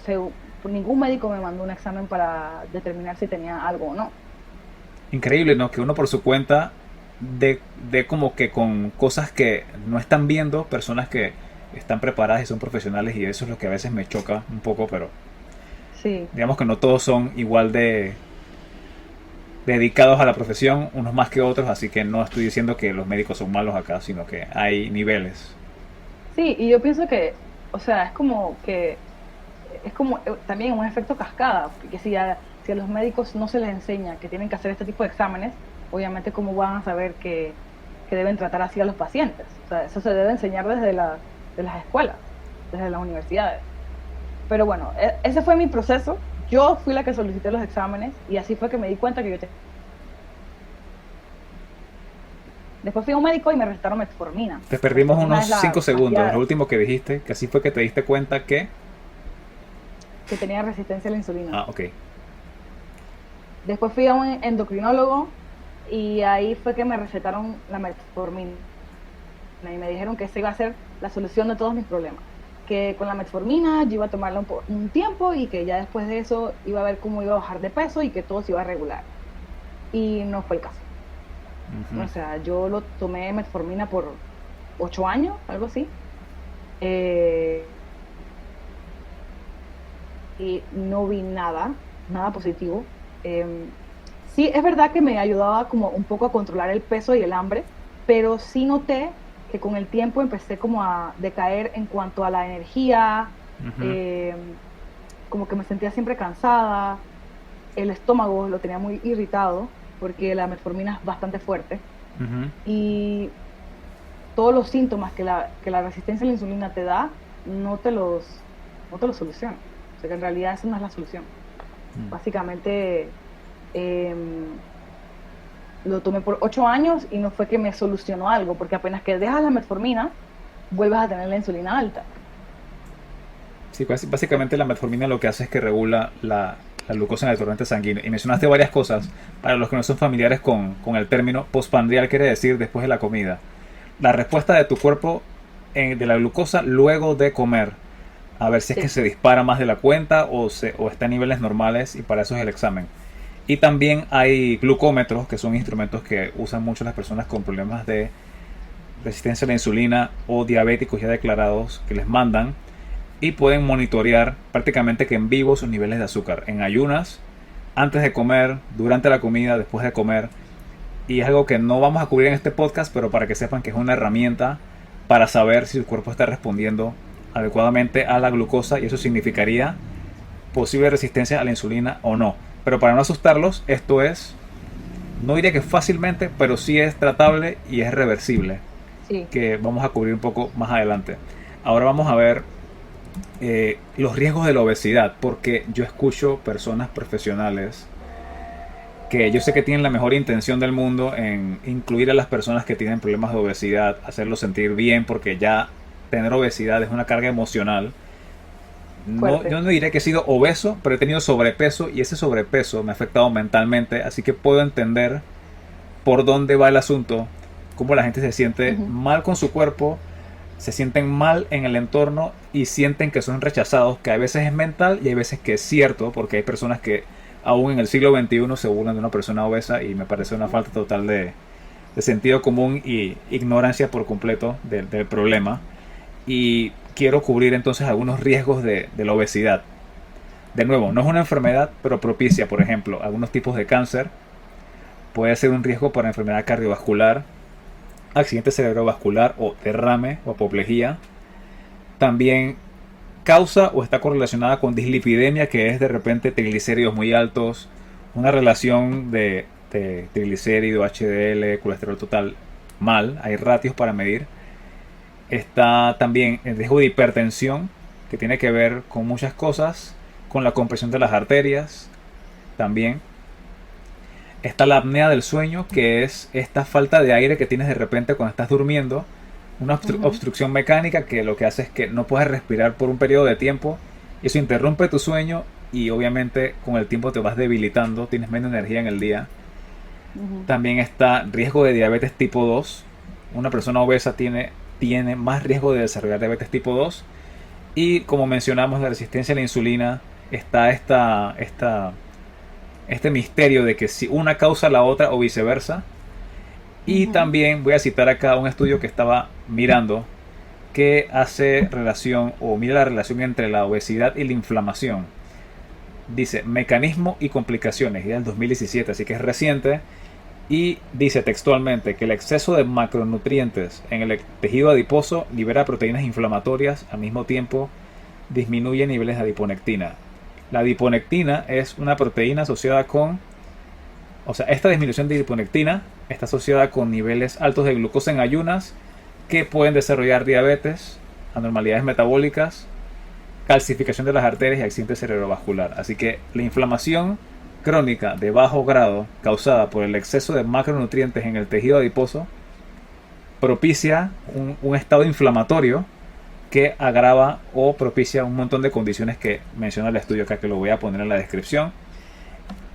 ningún médico me mandó un examen para determinar si tenía algo o no. Increíble, ¿no? Que uno por su cuenta de como que con cosas que no están viendo, personas que están preparadas y son profesionales y eso es lo que a veces me choca un poco, pero Sí, digamos que no todos son igual de dedicados a la profesión, unos más que otros, así que no estoy diciendo que los médicos son malos acá, sino que hay niveles. sí, y yo pienso que, o sea, es como también un efecto cascada, porque si a los médicos no se les enseña que tienen que hacer este tipo de exámenes, obviamente cómo van a saber que deben tratar así a los pacientes. O sea, eso se debe enseñar de las escuelas, desde las universidades. Pero bueno, ese fue mi proceso. Yo fui la que solicité los exámenes y así fue que me di cuenta que Después fui a un médico y me recetaron metformina. Te perdimos Metformina unos es 5 la segundos, lo pastilla último que dijiste, que así fue que te diste cuenta que... que tenía resistencia a la insulina. Ah, ok. Después fui a un endocrinólogo y ahí fue que me recetaron la metformina y me dijeron que esa iba a ser la solución de todos mis problemas. Que con la metformina yo iba a tomarla un tiempo y que ya después de eso iba a ver cómo iba a bajar de peso y que todo se iba a regular. Y no fue el caso. Ujú. O sea, yo lo tomé metformina por 8 años, algo así, eh, y no vi nada, nada positivo. Sí, es verdad que me ayudaba como un poco a controlar el peso y el hambre, pero sí noté que con el tiempo empecé como a decaer en cuanto a la energía, Ujú. em, como que me sentía siempre cansada, el estómago lo tenía muy irritado porque la metformina es bastante fuerte Ujú. y todos los síntomas que la resistencia a la insulina te da no te los soluciona. O sea que en realidad esa no es la solución. Básicamente, em, lo tomé por 8 años y no fue que me solucionó algo, porque apenas que dejas la metformina, vuelves a tener la insulina alta. Sí, básicamente la metformina lo que hace es que regula la glucosa en el torrente sanguíneo. Y mencionaste varias cosas. Para los que no son familiares con el término, postprandial quiere decir después de la comida. La respuesta de tu cuerpo de la glucosa luego de comer. A ver si es que Sí. se dispara más de la cuenta o está a niveles normales, y para eso es el examen. Y también hay glucómetros, que son instrumentos que usan mucho las personas con problemas de resistencia a la insulina o diabéticos ya declarados, que les mandan y pueden monitorear prácticamente que en vivo sus niveles de azúcar en ayunas, antes de comer, durante la comida, después de comer. Y es algo que no vamos a cubrir en este podcast, pero para que sepan que es una herramienta para saber si su cuerpo está respondiendo adecuadamente a la glucosa, y eso significaría posible resistencia a la insulina o no. Pero para no asustarlos, esto es, no diría que fácilmente, pero sí es tratable y es reversible, Sí. que vamos a cubrir un poco más adelante. Ahora vamos a ver los riesgos de la obesidad, porque yo escucho personas profesionales que yo sé que tienen la mejor intención del mundo en incluir a las personas que tienen problemas de obesidad, hacerlos sentir bien, porque ya tener obesidad es una carga emocional. No, Fuerte. yo no diré que he sido obeso, pero he tenido sobrepeso, y ese sobrepeso me ha afectado mentalmente, así que puedo entender por dónde va el asunto, cómo la gente se siente Ujú. mal con su cuerpo, se sienten mal en el entorno y sienten que son rechazados, que a veces es mental y hay veces que es cierto, porque hay personas que aún en el siglo XXI se burlan de una persona obesa, y me parece una falta total de sentido común y ignorancia por completo del problema. Y quiero cubrir entonces algunos riesgos de la obesidad. De nuevo, no es una enfermedad, pero propicia, por ejemplo, algunos tipos de cáncer. Puede ser un riesgo para enfermedad cardiovascular, accidente cerebrovascular o derrame o apoplejía. También causa o está correlacionada con dislipidemia, que es de repente triglicéridos muy altos, una relación de triglicérido, HDL, colesterol total mal, hay ratios para medir. Está también el riesgo de hipertensión, que tiene que ver con muchas cosas, con la compresión de las arterias también. Está la apnea del sueño, que es esta falta de aire que tienes de repente cuando estás durmiendo. Una Ujú. obstrucción mecánica que lo que hace es que no puedes respirar por un periodo de tiempo. Eso interrumpe tu sueño y obviamente con el tiempo te vas debilitando, tienes menos energía en el día. Ujú. También está riesgo de diabetes tipo 2. Una persona obesa tiene más riesgo de desarrollar diabetes tipo 2. Y como mencionamos, la resistencia a la insulina, está este misterio de que si una causa la otra o viceversa. Y Ujú. también voy a citar acá un estudio que estaba mirando, que hace relación o mira la relación entre la obesidad y la inflamación. Dice mecanismo y complicaciones, y es del 2017, así que es reciente. Y dice textualmente que el exceso de macronutrientes en el tejido adiposo libera proteínas inflamatorias, al mismo tiempo disminuye niveles de adiponectina. La adiponectina es una proteína asociada con, o sea, esta disminución de adiponectina está asociada con niveles altos de glucosa en ayunas, que pueden desarrollar diabetes, anormalidades metabólicas, calcificación de las arterias y accidente cerebrovascular. Así que la inflamación crónica de bajo grado causada por el exceso de macronutrientes en el tejido adiposo propicia un estado inflamatorio que agrava o propicia un montón de condiciones que menciona el estudio acá, que lo voy a poner en la descripción.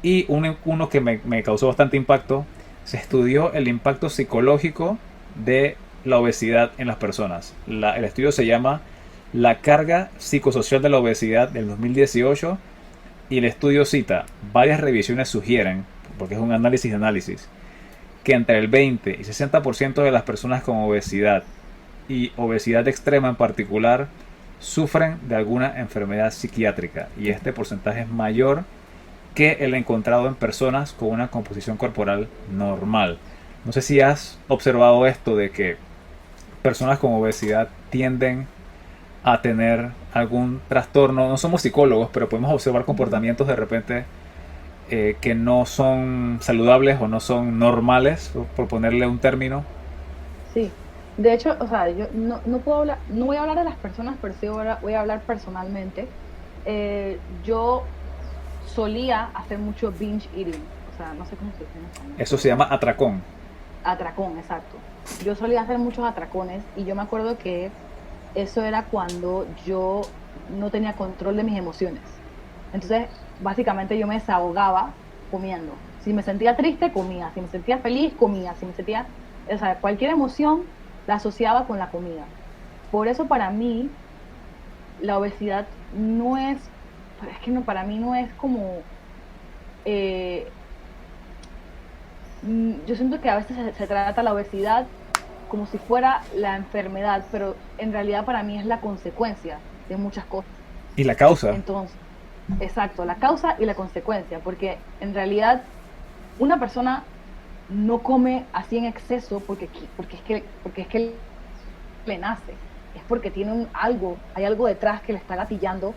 Y uno que me causó bastante impacto, se estudió el impacto psicológico de la obesidad en las personas. El estudio se llama La carga psicosocial de la obesidad del 2018, y el estudio cita varias revisiones sugieren, porque es un análisis de análisis, que entre el 20 y 60% de las personas con obesidad y obesidad extrema en particular sufren de alguna enfermedad psiquiátrica, y este porcentaje es mayor que el encontrado en personas con una composición corporal normal. No sé si has observado esto de que personas con obesidad tienden a tener algún trastorno. No somos psicólogos, pero podemos observar Ujú. comportamientos de repente que no son saludables o no son normales, por ponerle un término. Sí. De hecho, o sea, yo no puedo hablar, no voy a hablar de las personas, pero sí voy a hablar personalmente. Yo solía hacer mucho binge eating, o sea, no sé cómo se dice en español. Eso se llama atracón. Atracón, exacto. Yo solía hacer muchos atracones y yo me acuerdo que eso era cuando yo no tenía control de mis emociones. Entonces, básicamente yo me desahogaba comiendo. Si me sentía triste, comía. Si me sentía feliz, comía. Si me sentía, o sea, cualquier emoción la asociaba con la comida. Por eso para mí la obesidad no es que no, para mí no es como, eh, yo siento que a veces se trata la obesidad como si fuera la enfermedad, pero en realidad para mí es la consecuencia de muchas cosas. ¿Y la causa? Entonces, exacto, la causa y la consecuencia, porque en realidad una persona no come así en exceso porque es que le nace, es porque tiene hay algo detrás que le está gatillando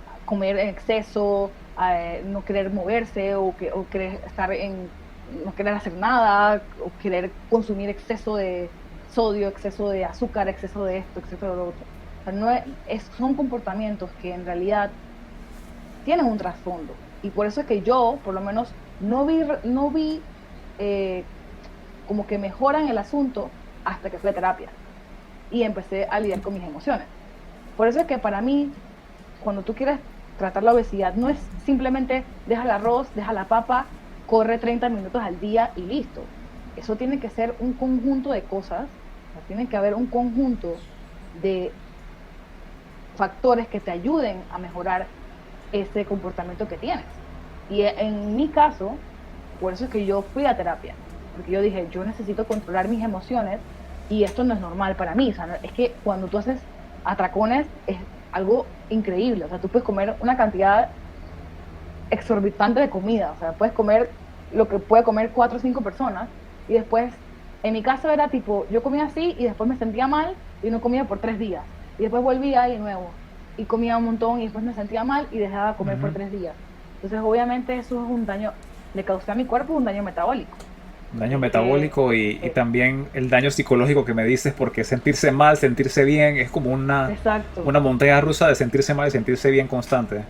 a comer en exceso, a no querer moverse o querer no querer hacer nada, o querer consumir exceso de sodio, exceso de azúcar, exceso de esto, exceso de lo otro. O sea, son comportamientos que en realidad tienen un trasfondo. Y por eso es que yo, por lo menos, no vi eh, como que mejora en el asunto hasta que fui a terapia y empecé a lidiar con mis emociones. Por eso es que para mí, cuando tú quieres tratar la obesidad, no es simplemente deja el arroz, deja la papa, corre 30 minutos al día y listo. Eso tiene que ser un conjunto de cosas, o sea, tiene que haber un conjunto de factores que te ayuden a mejorar ese comportamiento que tienes. Y en mi caso, por eso es que yo fui a terapia, porque yo dije, yo necesito controlar mis emociones y esto no es normal para mí. O sea, es que cuando tú haces atracones es algo increíble. O sea, tú puedes comer una cantidad exorbitante de comida. O sea, puedes comer lo que puede comer 4 o 5 personas y después, en mi caso era tipo, yo comía así y después me sentía mal y no comía por 3 días. Y después volvía y de nuevo. Y comía un montón y después me sentía mal y dejaba de comer por 3 días. Entonces, obviamente, eso es un daño, le causé a mi cuerpo un daño metabólico. Daño Que, metabólico y también el daño psicológico que me dices, porque sentirse mal, sentirse bien, es como exacto. una montaña rusa de sentirse mal y sentirse bien constante.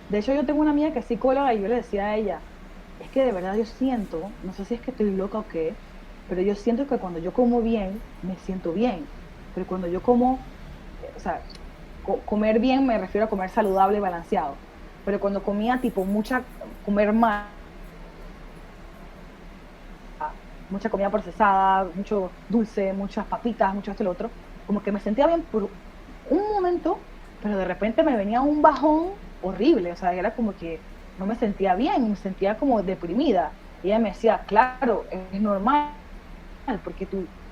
De hecho, yo tengo una amiga que es psicóloga y yo le decía a ella, es que de verdad yo siento, no sé si es que estoy loca o qué, pero yo siento que cuando yo como bien, me siento bien. Pero cuando yo como, o sea, comer bien me refiero a comer saludable y balanceado. Pero cuando comía tipo comer mal, mucha comida procesada, mucho dulce, muchas papitas, mucho esto y lo otro, como que me sentía bien por un momento, pero de repente me venía un bajón horrible, o sea, era como que no me sentía bien, me sentía como deprimida. Y ella me decía, claro, es normal, porque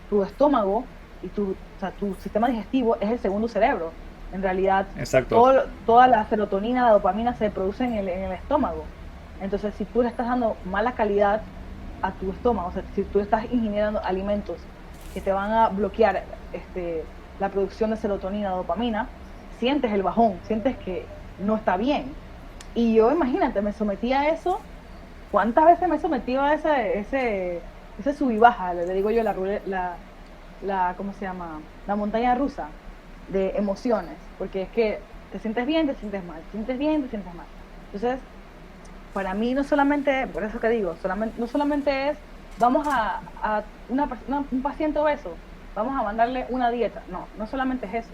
tu estómago y o sea, tu sistema digestivo es el segundo cerebro. En realidad, Exacto. toda la serotonina, la dopamina se produce en el estómago. Entonces, si tú le estás dando mala calidad a tu estómago, o sea, si tú estás ingiriendo alimentos que te van a bloquear la producción de serotonina, dopamina, sientes el bajón, sientes que no está bien. Y yo, imagínate, me sometí a eso. ¿Cuántas veces me he sometido a ese sub y baja? Le digo yo ¿cómo se llama? La montaña rusa de emociones. Porque es que te sientes bien, te sientes mal, te sientes bien, te sientes mal. Entonces, para mí no solamente, por eso que digo, no solamente es, vamos a un paciente obeso, vamos a mandarle una dieta. No, no solamente es eso.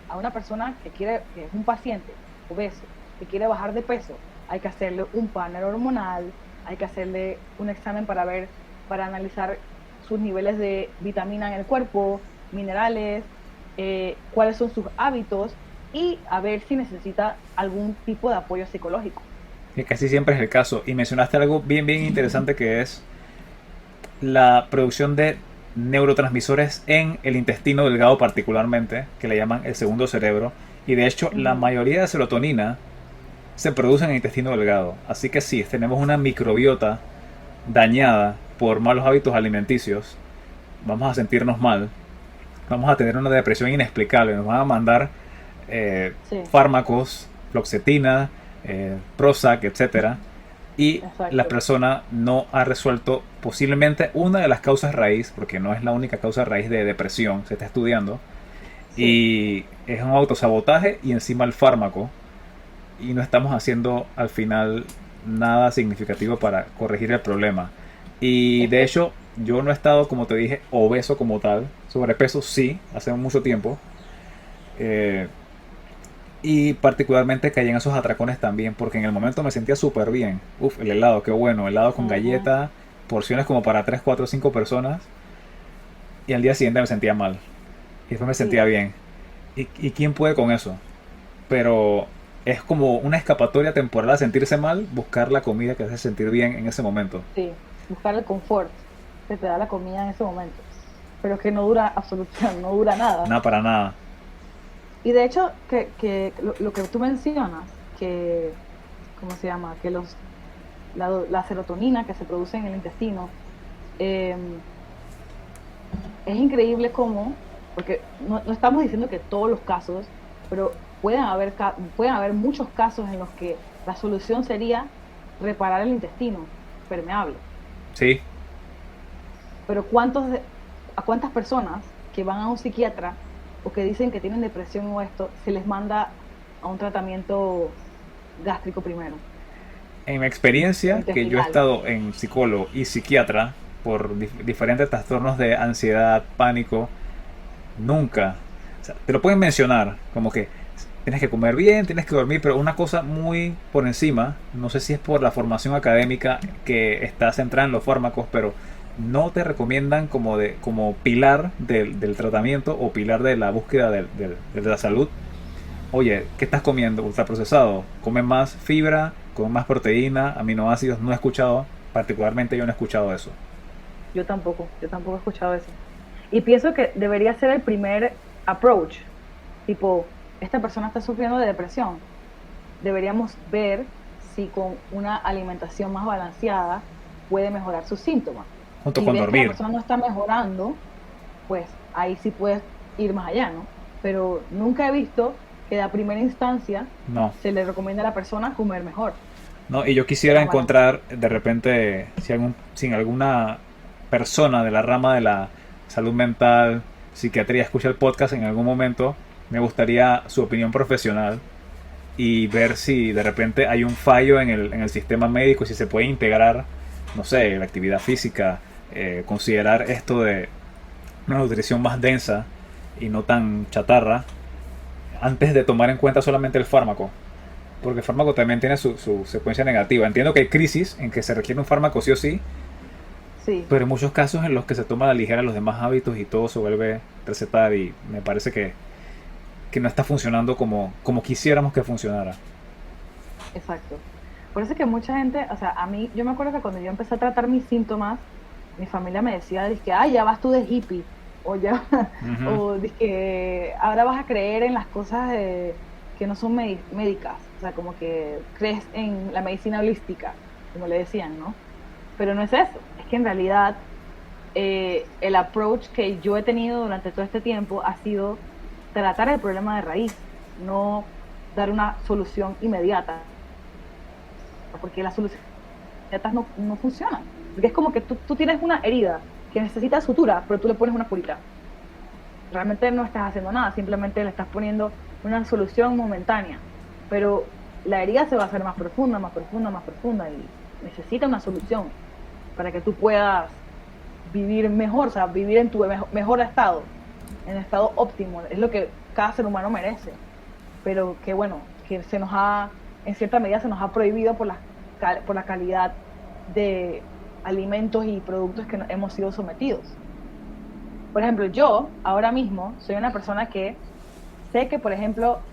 A una persona que es un paciente obeso, que quiere bajar de peso, hay que hacerle un panel hormonal, hay que hacerle un examen para analizar sus niveles de vitamina en el cuerpo, minerales, cuáles son sus hábitos y a ver si necesita algún tipo de apoyo psicológico. Que casi siempre es el caso. Y mencionaste algo bien, bien interesante que es la producción de neurotransmisores en el intestino delgado particularmente, que le llaman el segundo cerebro. Y de hecho, la Ujú. mayoría de serotonina se produce en el intestino delgado. Así que sí, tenemos una microbiota dañada por malos hábitos alimenticios. Vamos a sentirnos mal. Vamos a tener una depresión inexplicable. Nos van a mandar Sí, fármacos, fluoxetina, Prozac, etcétera, y la exacto. persona no ha resuelto posiblemente una de las causas raíz, porque no es la única causa raíz de depresión, se está estudiando, Sí, y es un autosabotaje y encima el fármaco, y no estamos haciendo al final nada significativo para corregir el problema. Y de hecho, yo no he estado, como te dije, obeso como tal. Sobrepeso sí, hace mucho tiempo. Eh, y particularmente caí en esos atracones también, porque en el momento me sentía súper bien. Uf, el helado, qué bueno. Helado con Ujú. galleta, porciones como para 3 4 5 personas. Y al día siguiente me sentía mal. Y después me Sí, sentía bien. ¿Y quién puede con eso? Pero es como una escapatoria temporal a sentirse mal, buscar la comida que hace sentir bien en ese momento. sí. Buscar el confort que te da la comida en ese momento. Pero que no dura absolutamente, no dura nada. Nada para nada. Y de hecho, que lo que tú mencionas, que, ¿cómo se llama? Que la serotonina que se produce en el intestino, eh, es increíble cómo, porque no estamos diciendo que todos los casos, pero pueden haber muchos casos en los que la solución sería reparar el intestino permeable. Sí, Pero ¿a cuántas personas que van a un psiquiatra o que dicen que tienen depresión o esto, se les manda a un tratamiento gástrico primero en mi o experiencia, que yo he intestinal? estado en psicólogo y psiquiatra por diferentes trastornos de ansiedad, pánico, nunca, o sea, te lo pueden mencionar, como que tienes que comer bien, tienes que dormir, pero una cosa muy por encima, no sé si es por la formación académica que está centrada en los fármacos, pero no te recomiendan como pilar del tratamiento o pilar de la búsqueda de la salud. Oye, ¿qué estás comiendo? Ultraprocesado. Come más fibra, come más proteína, aminoácidos. No he escuchado, particularmente yo no he escuchado eso. Yo tampoco he escuchado eso. Y pienso que debería ser el primer approach, tipo, esta persona está sufriendo de depresión, deberíamos ver si con una alimentación más balanceada puede mejorar sus síntomas. Junto Si con ves que la dormir. persona no está mejorando, pues ahí sí puedes ir más allá, ¿no? Pero nunca he visto que a primera instancia No. se le recomienda a la persona comer mejor, No, y yo quisiera más balanceado. encontrar de repente si alguna persona de la rama de la salud mental, psiquiatría escucha el podcast en algún momento, me gustaría su opinión profesional y ver si de repente hay un fallo en el sistema médico, si se puede integrar, no sé, la actividad física, considerar esto de una nutrición más densa y no tan chatarra, antes de tomar en cuenta solamente el fármaco. Porque el fármaco también tiene su secuencia negativa. Entiendo que hay crisis en que se requiere un fármaco sí o sí, Sí, pero hay muchos casos en los que se toma a la ligera los demás hábitos y todo se vuelve recetar y me parece que no está funcionando como quisiéramos que funcionara. exacto. Por eso es que mucha gente, o sea, a mí, yo me acuerdo que cuando yo empecé a tratar mis síntomas, mi familia me decía, dizque, ay, ya vas tú de hippie, o ya, Ujú. o dizque, ahora vas a creer en las cosas que no son médicas, o sea, como que crees en la medicina holística, como le decían, ¿no? Pero no es eso, es que en realidad el approach que yo he tenido durante todo este tiempo ha sido tratar el problema de raíz, no dar una solución inmediata, porque las soluciones inmediatas no funcionan. Porque es como que tú tienes una herida que necesita sutura, pero tú le pones una curita. Realmente no estás haciendo nada, simplemente le estás poniendo una solución momentánea. Pero la herida se va a hacer más profunda, más profunda, más profunda y necesita una solución para que tú puedas vivir mejor, o sea, vivir en tu mejor estado, en estado óptimo. Es lo que cada ser humano merece. Pero que bueno, que en cierta medida se nos ha prohibido por la calidad de alimentos y productos que hemos sido sometidos. Por ejemplo, yo ahora mismo soy una persona que sé que, por ejemplo,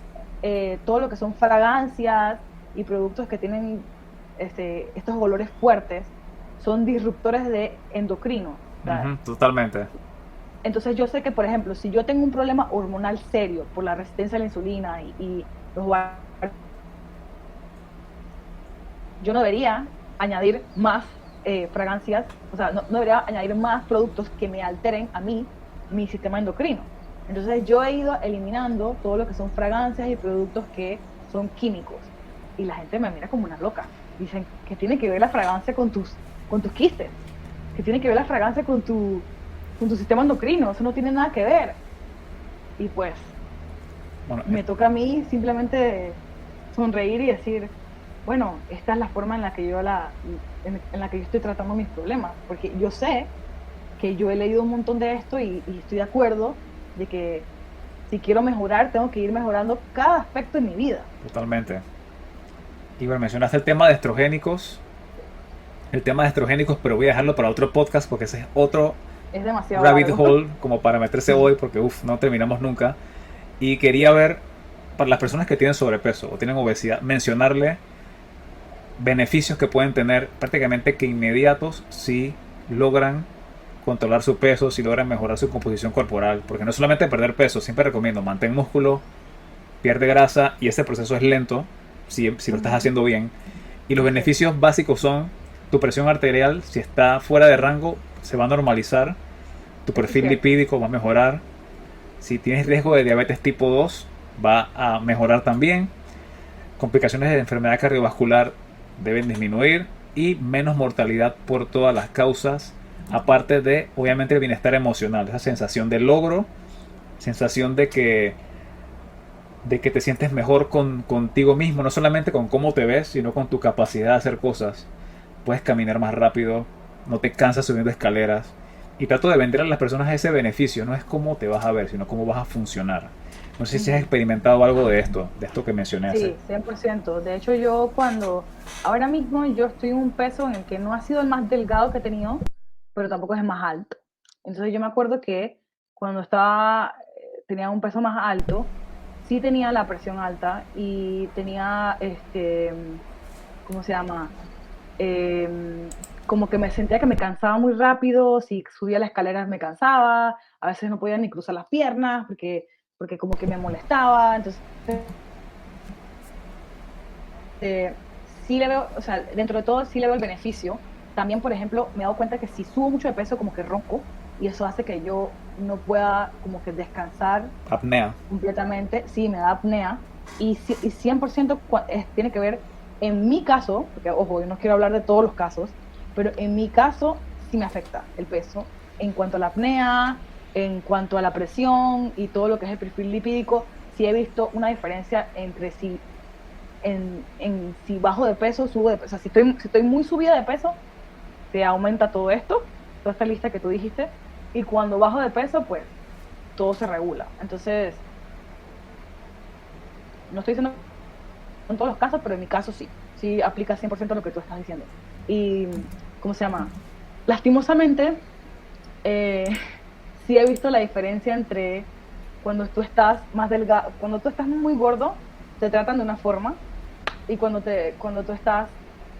todo lo que son fragancias y productos que tienen estos olores fuertes son disruptores de endocrino. O sea, Ujú, totalmente. entonces yo sé que, por ejemplo, si yo tengo un problema hormonal serio por la resistencia a la insulina y los yo no debería añadir más fragancias, o sea, no debería añadir más productos que me alteren a mí mi sistema endocrino. Entonces yo he ido eliminando todo lo que son fragancias y productos que son químicos. Y la gente me mira como una loca. Dicen que tiene que ver la fragancia con tus quistes, que tiene que ver la fragancia con tu sistema endocrino, eso no tiene nada que ver. Y pues Bueno, me toca a mí simplemente sonreír y decir, bueno, esta es la forma en la que en la que yo estoy tratando mis problemas, porque yo sé que yo he leído un montón de esto y estoy de acuerdo de que si quiero mejorar, tengo que ir mejorando cada aspecto de mi vida. Totalmente. Y bueno, mencionaste el tema de estrogénicos. El tema de estrogénicos, pero voy a dejarlo para otro podcast porque ese es otro Es demasiado rabbit largo. hole como para meterse hoy porque no terminamos nunca. Y quería ver, para las personas que tienen sobrepeso o tienen obesidad, mencionarle beneficios que pueden tener prácticamente que inmediatos si logran controlar su peso, si logran mejorar su composición corporal. Porque no es solamente perder peso, siempre recomiendo mantén músculo, pierde grasa y ese proceso es lento si lo estás Ujú. haciendo bien. Y los Sí, beneficios básicos son tu presión arterial, si está fuera de rango, se va a normalizar, tu eso es perfil cierto. lipídico va a mejorar, si tienes riesgo de diabetes tipo 2 va a mejorar también, complicaciones de enfermedad cardiovascular deben disminuir y menos mortalidad por todas las causas, aparte de obviamente el bienestar emocional, esa sensación de logro, sensación de que te sientes mejor contigo mismo, no solamente con cómo te ves, sino con tu capacidad de hacer cosas. Puedes caminar más rápido, no te cansas subiendo escaleras. Y trato de vender a las personas ese beneficio, no es cómo te vas a ver, sino cómo vas a funcionar. No sé si has Ujú. experimentado algo de esto que mencioné hace. Sí, 100%. De hecho, yo ahora mismo yo estoy en un peso en el que no ha sido el más delgado que he tenido, pero tampoco es el más alto. Entonces yo me acuerdo que cuando tenía un peso más alto, sí tenía la presión alta y tenía, ¿cómo se llama? Como que me sentía que me cansaba muy rápido, si subía las escaleras me cansaba, a veces no podía ni cruzar las piernas porque como que me molestaba. Entonces sí le veo, o sea, dentro de todo sí le veo el beneficio. También, por ejemplo, me he dado cuenta que si subo mucho de peso, como que ronco, y eso hace que yo no pueda como que descansar Apnea. completamente. Sí, me da apnea. Y 100% tiene que ver, en mi caso, porque ojo, yo no quiero hablar de todos los casos, pero en mi caso sí me afecta el peso en cuanto a la apnea, en cuanto a la presión y todo lo que es el perfil lipídico. Sí he visto una diferencia entre si bajo de peso, subo de peso. O sea, si estoy muy subida de peso, te aumenta todo esto, toda esta lista que tú dijiste, y cuando bajo de peso, pues todo se regula. Entonces, no estoy diciendo en todos los casos, pero en mi caso sí, sí aplica 100% lo que tú estás diciendo. Y, ¿cómo se llama? Lastimosamente, eh, sí he visto la diferencia entre cuando tú estás más delgado, cuando tú estás muy gordo, te tratan de una forma, y cuando tú estás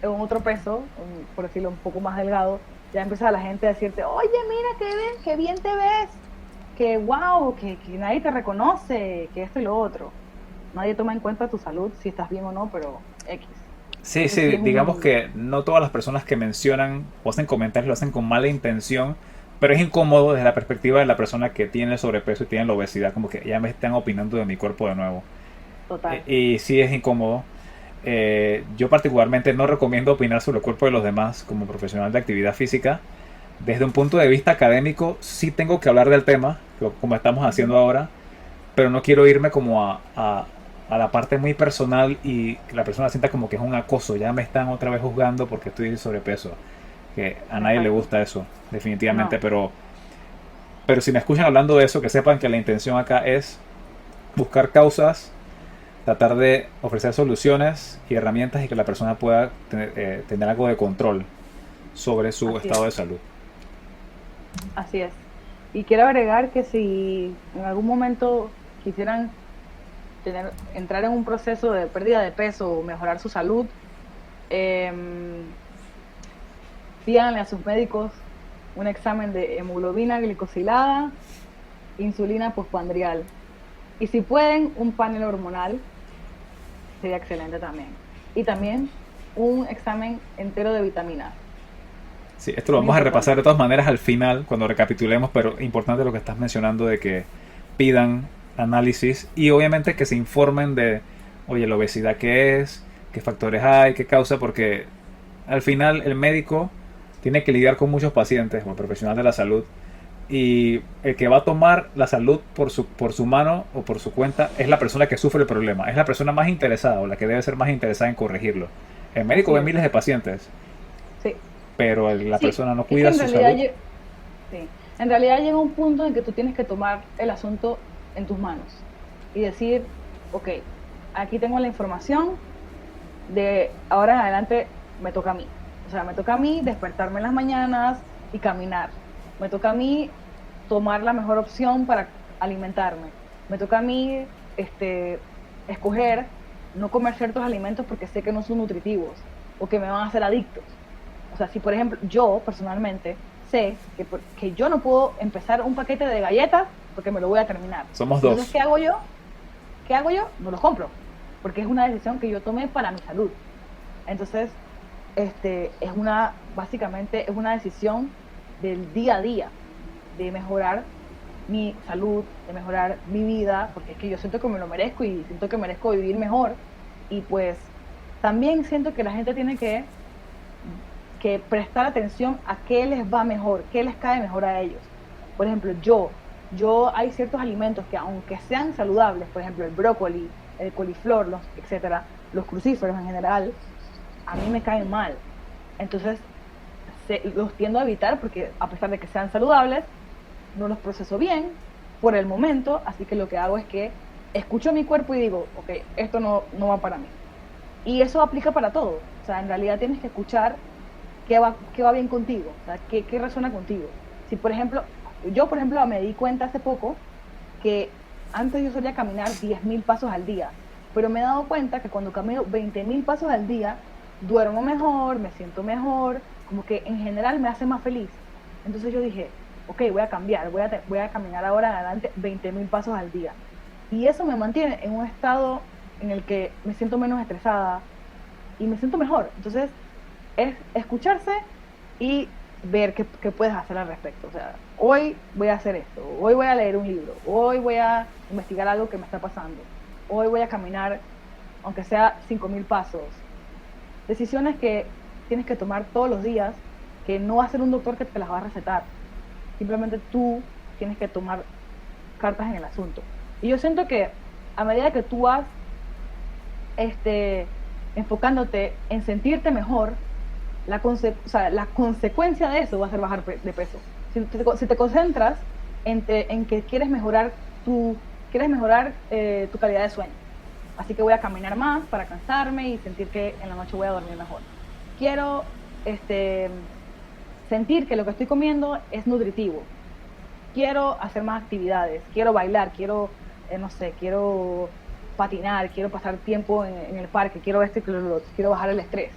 en otro peso, por decirlo un poco más delgado, ya empieza la gente a decirte, oye, mira qué bien te ves, que wow, que nadie te reconoce, que esto y lo otro. Nadie toma en cuenta tu salud, si estás bien o no, pero X. Sí, Eso sí sí, es digamos un... que no todas las personas que mencionan o hacen comentarios lo hacen con mala intención, pero es incómodo desde la perspectiva de la persona que tiene el sobrepeso y tiene la obesidad, como que ya me están opinando de mi cuerpo de nuevo. Total. Y sí es incómodo. Yo particularmente no recomiendo opinar sobre el cuerpo de los demás como profesional de actividad física. Desde un punto de vista académico sí tengo que hablar del tema, como estamos haciendo Ujú. ahora, pero no quiero irme como a la parte muy personal y que la persona sienta como que es un acoso, ya me están otra vez juzgando porque estoy sobrepeso, que a nadie le Exacto. gusta eso, definitivamente, No, pero si me escuchan hablando de eso, que sepan que la intención acá es buscar causas, tratar de ofrecer soluciones y herramientas y que la persona pueda tener algo de control sobre su así estado es, de salud. así es. Y quiero agregar que si en algún momento quisieran entrar en un proceso de pérdida de peso o mejorar su salud, eh, pídanle a sus médicos un examen de hemoglobina glicosilada, insulina postprandial. Y si pueden, un panel hormonal sería excelente también. Y también un examen entero de vitaminas, Sí, esto lo muy vamos a repasar importante. de todas maneras al final cuando recapitulemos, pero importante lo que estás mencionando de que pidan análisis y obviamente que se informen de, oye, la obesidad qué es, qué factores hay, qué causa, porque al final el médico tiene que lidiar con muchos pacientes o el profesional de la salud y el que va a tomar la salud por su mano o por su cuenta es la persona que sufre el problema, es la persona más interesada o la que debe ser más interesada en corregirlo. El médico Así ve es. miles de pacientes, Sí. pero la Sí, persona no es que cuida en su realidad, salud. sí, en realidad llega un punto en que tú tienes que tomar el asunto en tus manos y decir, ok, aquí tengo la información, de ahora en adelante me toca a mí. O sea, me toca a mí despertarme en las mañanas y caminar. Me toca a mí tomar la mejor opción para alimentarme. Me toca a mí escoger no comer ciertos alimentos porque sé que no son nutritivos o que me van a hacer adictos. O sea, si por ejemplo yo personalmente sé que yo no puedo empezar un paquete de galletas porque me lo voy a terminar. Somos Entonces, dos. ¿qué hago yo? ¿Qué hago yo? No los compro, porque es una decisión que yo tomé para mi salud. Entonces, básicamente es una decisión del día a día, de mejorar mi salud, de mejorar mi vida, porque es que yo siento que me lo merezco y siento que merezco vivir mejor. Y pues también siento que la gente tiene que prestar atención a qué les va mejor, qué les cae mejor a ellos. Por ejemplo, yo hay ciertos alimentos que aunque sean saludables, por ejemplo, el brócoli, el coliflor, etcétera, los crucíferos en general, a mí me caen mal. Entonces, los tiendo a evitar porque a pesar de que sean saludables, no los proceso bien por el momento, así que lo que hago es que escucho mi cuerpo y digo, ok, esto no va para mí. Y eso aplica para todo. O sea, en realidad tienes que escuchar qué va bien contigo, o sea, qué resuena contigo. Si, por ejemplo, yo, por ejemplo, me di cuenta hace poco que antes yo solía caminar 10.000 pasos al día, pero me he dado cuenta que cuando camino 20.000 pasos al día, duermo mejor, me siento mejor, como que en general me hace más feliz. Entonces yo dije, ok, voy a cambiar, voy a caminar ahora en adelante 20.000 pasos al día. Y eso me mantiene en un estado en el que me siento menos estresada y me siento mejor. Entonces, es escucharse y ver qué puedes hacer al respecto. O sea, hoy voy a hacer esto, hoy voy a leer un libro, hoy voy a investigar algo que me está pasando, hoy voy a caminar, aunque sea 5.000 pasos. Decisiones que tienes que tomar todos los días, que no va a ser un doctor que te las va a recetar. Simplemente tú tienes que tomar cartas en el asunto. Y yo siento que a medida que tú vas este, enfocándote en sentirte mejor, o sea, la consecuencia de eso va a ser bajar de peso. Si te concentras en que quieres mejorar tu calidad de sueño. Así que voy a caminar más para cansarme y sentir que en la noche voy a dormir mejor. Quiero este, sentir que lo que estoy comiendo es nutritivo. Quiero hacer más actividades, quiero bailar, no sé, quiero patinar, quiero pasar tiempo en el parque, quiero quiero bajar el estrés.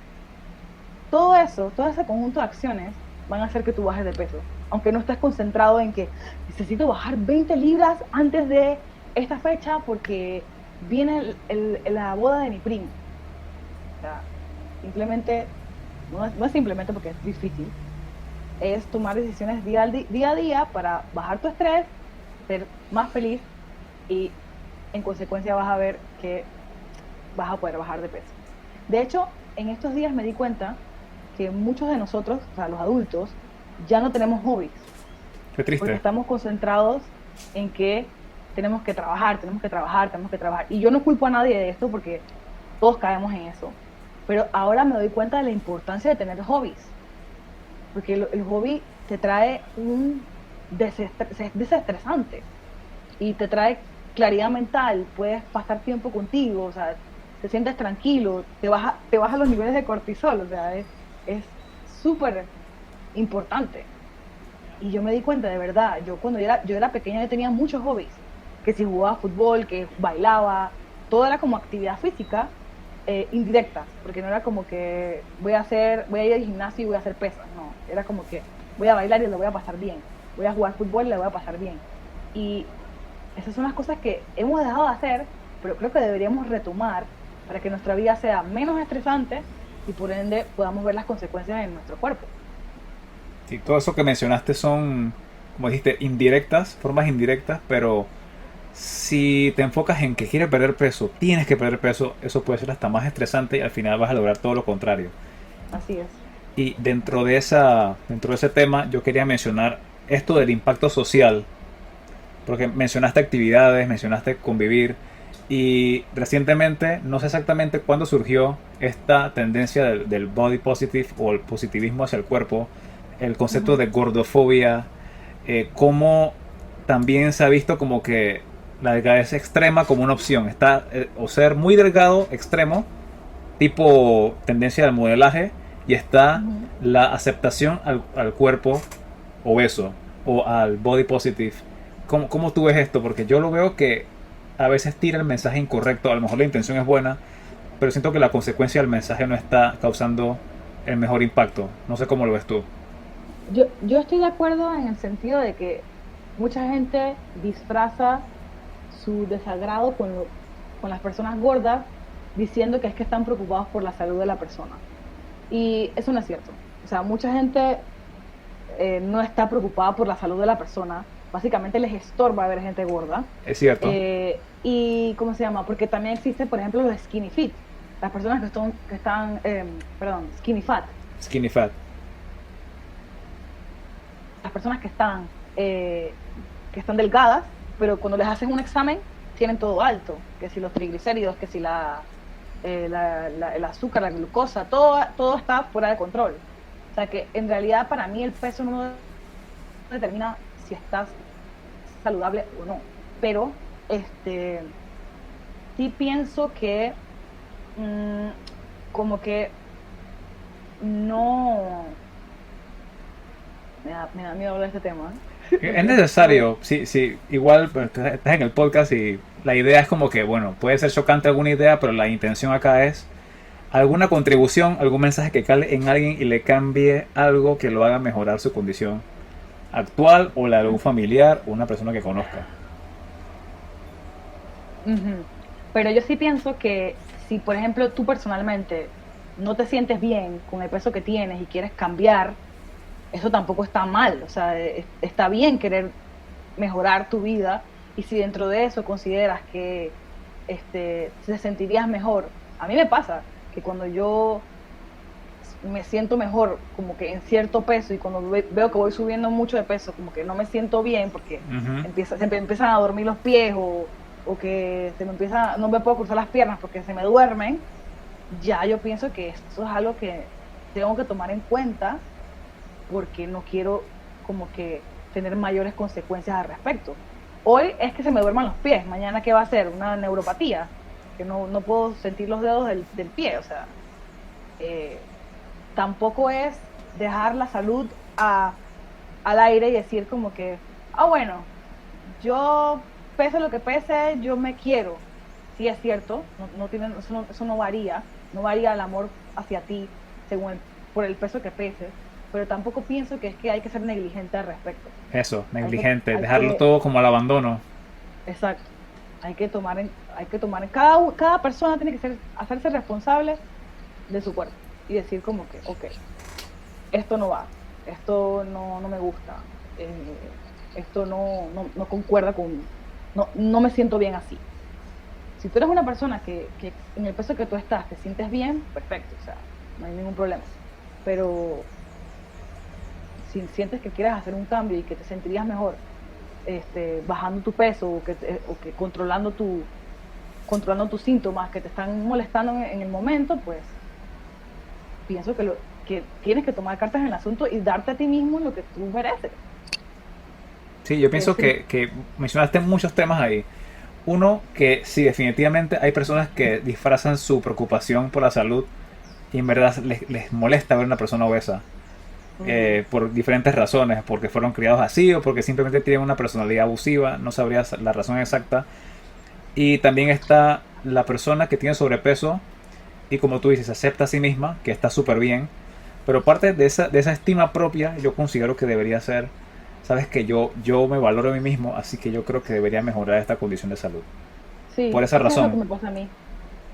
Todo eso, todo ese conjunto de acciones van a hacer que tú bajes de peso. Aunque no estés concentrado en que necesito bajar 20 libras antes de esta fecha porque viene la boda de mi primo. O sea, simplemente, no es simplemente porque es difícil, es tomar decisiones día a día para bajar tu estrés, ser más feliz y en consecuencia vas a ver que vas a poder bajar de peso. De hecho, en estos días me di cuenta que muchos de nosotros, o sea, los adultos, ya no tenemos hobbies, Qué porque triste. estamos concentrados en que tenemos que trabajar, tenemos que trabajar, tenemos que trabajar. Y yo no culpo a nadie de esto porque todos caemos en eso. Pero ahora me doy cuenta de la importancia de tener hobbies, porque el hobby te trae es desestresante y te trae claridad mental, puedes pasar tiempo contigo, o sea, te sientes tranquilo, te baja los niveles de cortisol, o sea, es súper importante. Y yo me di cuenta de verdad, cuando yo era pequeña yo tenía muchos hobbies, que si jugaba fútbol, que bailaba, todo era como actividad física indirectas, porque no era como que voy a ir al gimnasio y voy a hacer pesas, no, era como que voy a bailar y lo voy a pasar bien, voy a jugar fútbol y lo voy a pasar bien. Y esas son las cosas que hemos dejado de hacer, pero creo que deberíamos retomar para que nuestra vida sea menos estresante y por ende podamos ver las consecuencias en nuestro cuerpo. Sí, todo eso que mencionaste son, como dijiste, indirectas, formas indirectas, pero si te enfocas en que quieres perder peso, tienes que perder peso, eso puede ser hasta más estresante y al final vas a lograr todo lo contrario. Así es. Y dentro de ese tema, yo quería mencionar esto del impacto social, porque mencionaste actividades, mencionaste convivir. Y recientemente, no sé exactamente cuándo surgió esta tendencia del body positive o el positivismo hacia el cuerpo, el concepto Ujú, de gordofobia, cómo también se ha visto como que la delgadez extrema como una opción. Está o ser muy delgado extremo, tipo tendencia del modelaje, y está ujú. la aceptación al cuerpo obeso o al body positive. ¿Cómo tú ves esto? Porque yo lo veo que a veces tira el mensaje incorrecto. A lo mejor la intención es buena, pero siento que la consecuencia del mensaje no está causando el mejor impacto. No sé cómo lo ves tú. Yo estoy de acuerdo en el sentido de que mucha gente disfraza su desagrado con las personas gordas diciendo que es que están preocupados por la salud de la persona. Y eso no es cierto. O sea, mucha gente no está preocupada por la salud de la persona. Básicamente les estorba ver gente gorda. Es cierto. Y, ¿cómo se llama? Porque también existe, por ejemplo, los skinny fit. Las personas perdón, skinny fat. Skinny fat. Las personas que están delgadas, pero cuando les hacen un examen tienen todo alto, que si los triglicéridos, que si el azúcar, la glucosa, todo está fuera de control. O sea que en realidad para mí el peso no determina si estás saludable o no, pero sí pienso que mmm, como que no, me da miedo hablar de este tema, ¿eh? Es Pero necesario, sí, sí, igual pues, estás en el podcast y la idea es como que, bueno, puede ser chocante alguna idea, pero la intención acá es alguna contribución, algún mensaje que cale en alguien y le cambie algo que lo haga mejorar su condición actual o la de algún familiar o una persona que conozca. ujú. Pero yo sí pienso que si, por ejemplo, tú personalmente no te sientes bien con el peso que tienes y quieres cambiar, eso tampoco está mal. O sea, está bien querer mejorar tu vida y si dentro de eso consideras que te sentirías mejor. A mí me pasa que cuando yo me siento mejor como que en cierto peso y cuando veo que voy subiendo mucho de peso, como que no me siento bien porque Ujú. se me empiezan a dormir los pies o que no me puedo cruzar las piernas porque se me duermen, ya yo pienso que esto es algo que tengo que tomar en cuenta porque no quiero como que tener mayores consecuencias al respecto. Hoy es que se me duerman los pies, mañana qué va a ser, una neuropatía, que no puedo sentir los dedos del pie, o sea, eh, tampoco es dejar la salud al aire y decir como que, bueno, yo pese lo que pese, yo me quiero. Sí es cierto, eso no varía, no varía el amor hacia ti por el peso que peses, pero tampoco pienso que es que hay que ser negligente al respecto. Eso, Hay negligente, hay dejarlo que, todo como al abandono. exacto, cada persona tiene que hacerse responsable de su cuerpo y decir como que, ok, esto no va, esto no me gusta, esto no concuerda no me siento bien así. Si tú eres una persona que en el peso que tú estás te sientes bien, perfecto, o sea, no hay ningún problema. Pero si sientes que quieres hacer un cambio y que te sentirías mejor bajando tu peso o que controlando tus síntomas que te están molestando en el momento, pues pienso que tienes que tomar cartas en el asunto y darte a ti mismo lo que tú mereces. Sí, yo Que pienso sí. que mencionaste muchos temas ahí. Uno, que sí, definitivamente hay personas que disfrazan su preocupación por la salud y en verdad les molesta ver una persona obesa. Ujú, Por diferentes razones, porque fueron criados así o porque simplemente tienen una personalidad abusiva, no sabría la razón exacta. Y también está la persona que tiene sobrepeso y como tú dices, acepta a sí misma, que está súper bien, pero parte de esa estima propia yo considero que debería ser, sabes que yo me valoro a mí mismo, así que yo creo que debería mejorar esta condición de salud. Por sí, esa eso es lo que razón. me pasa a mí.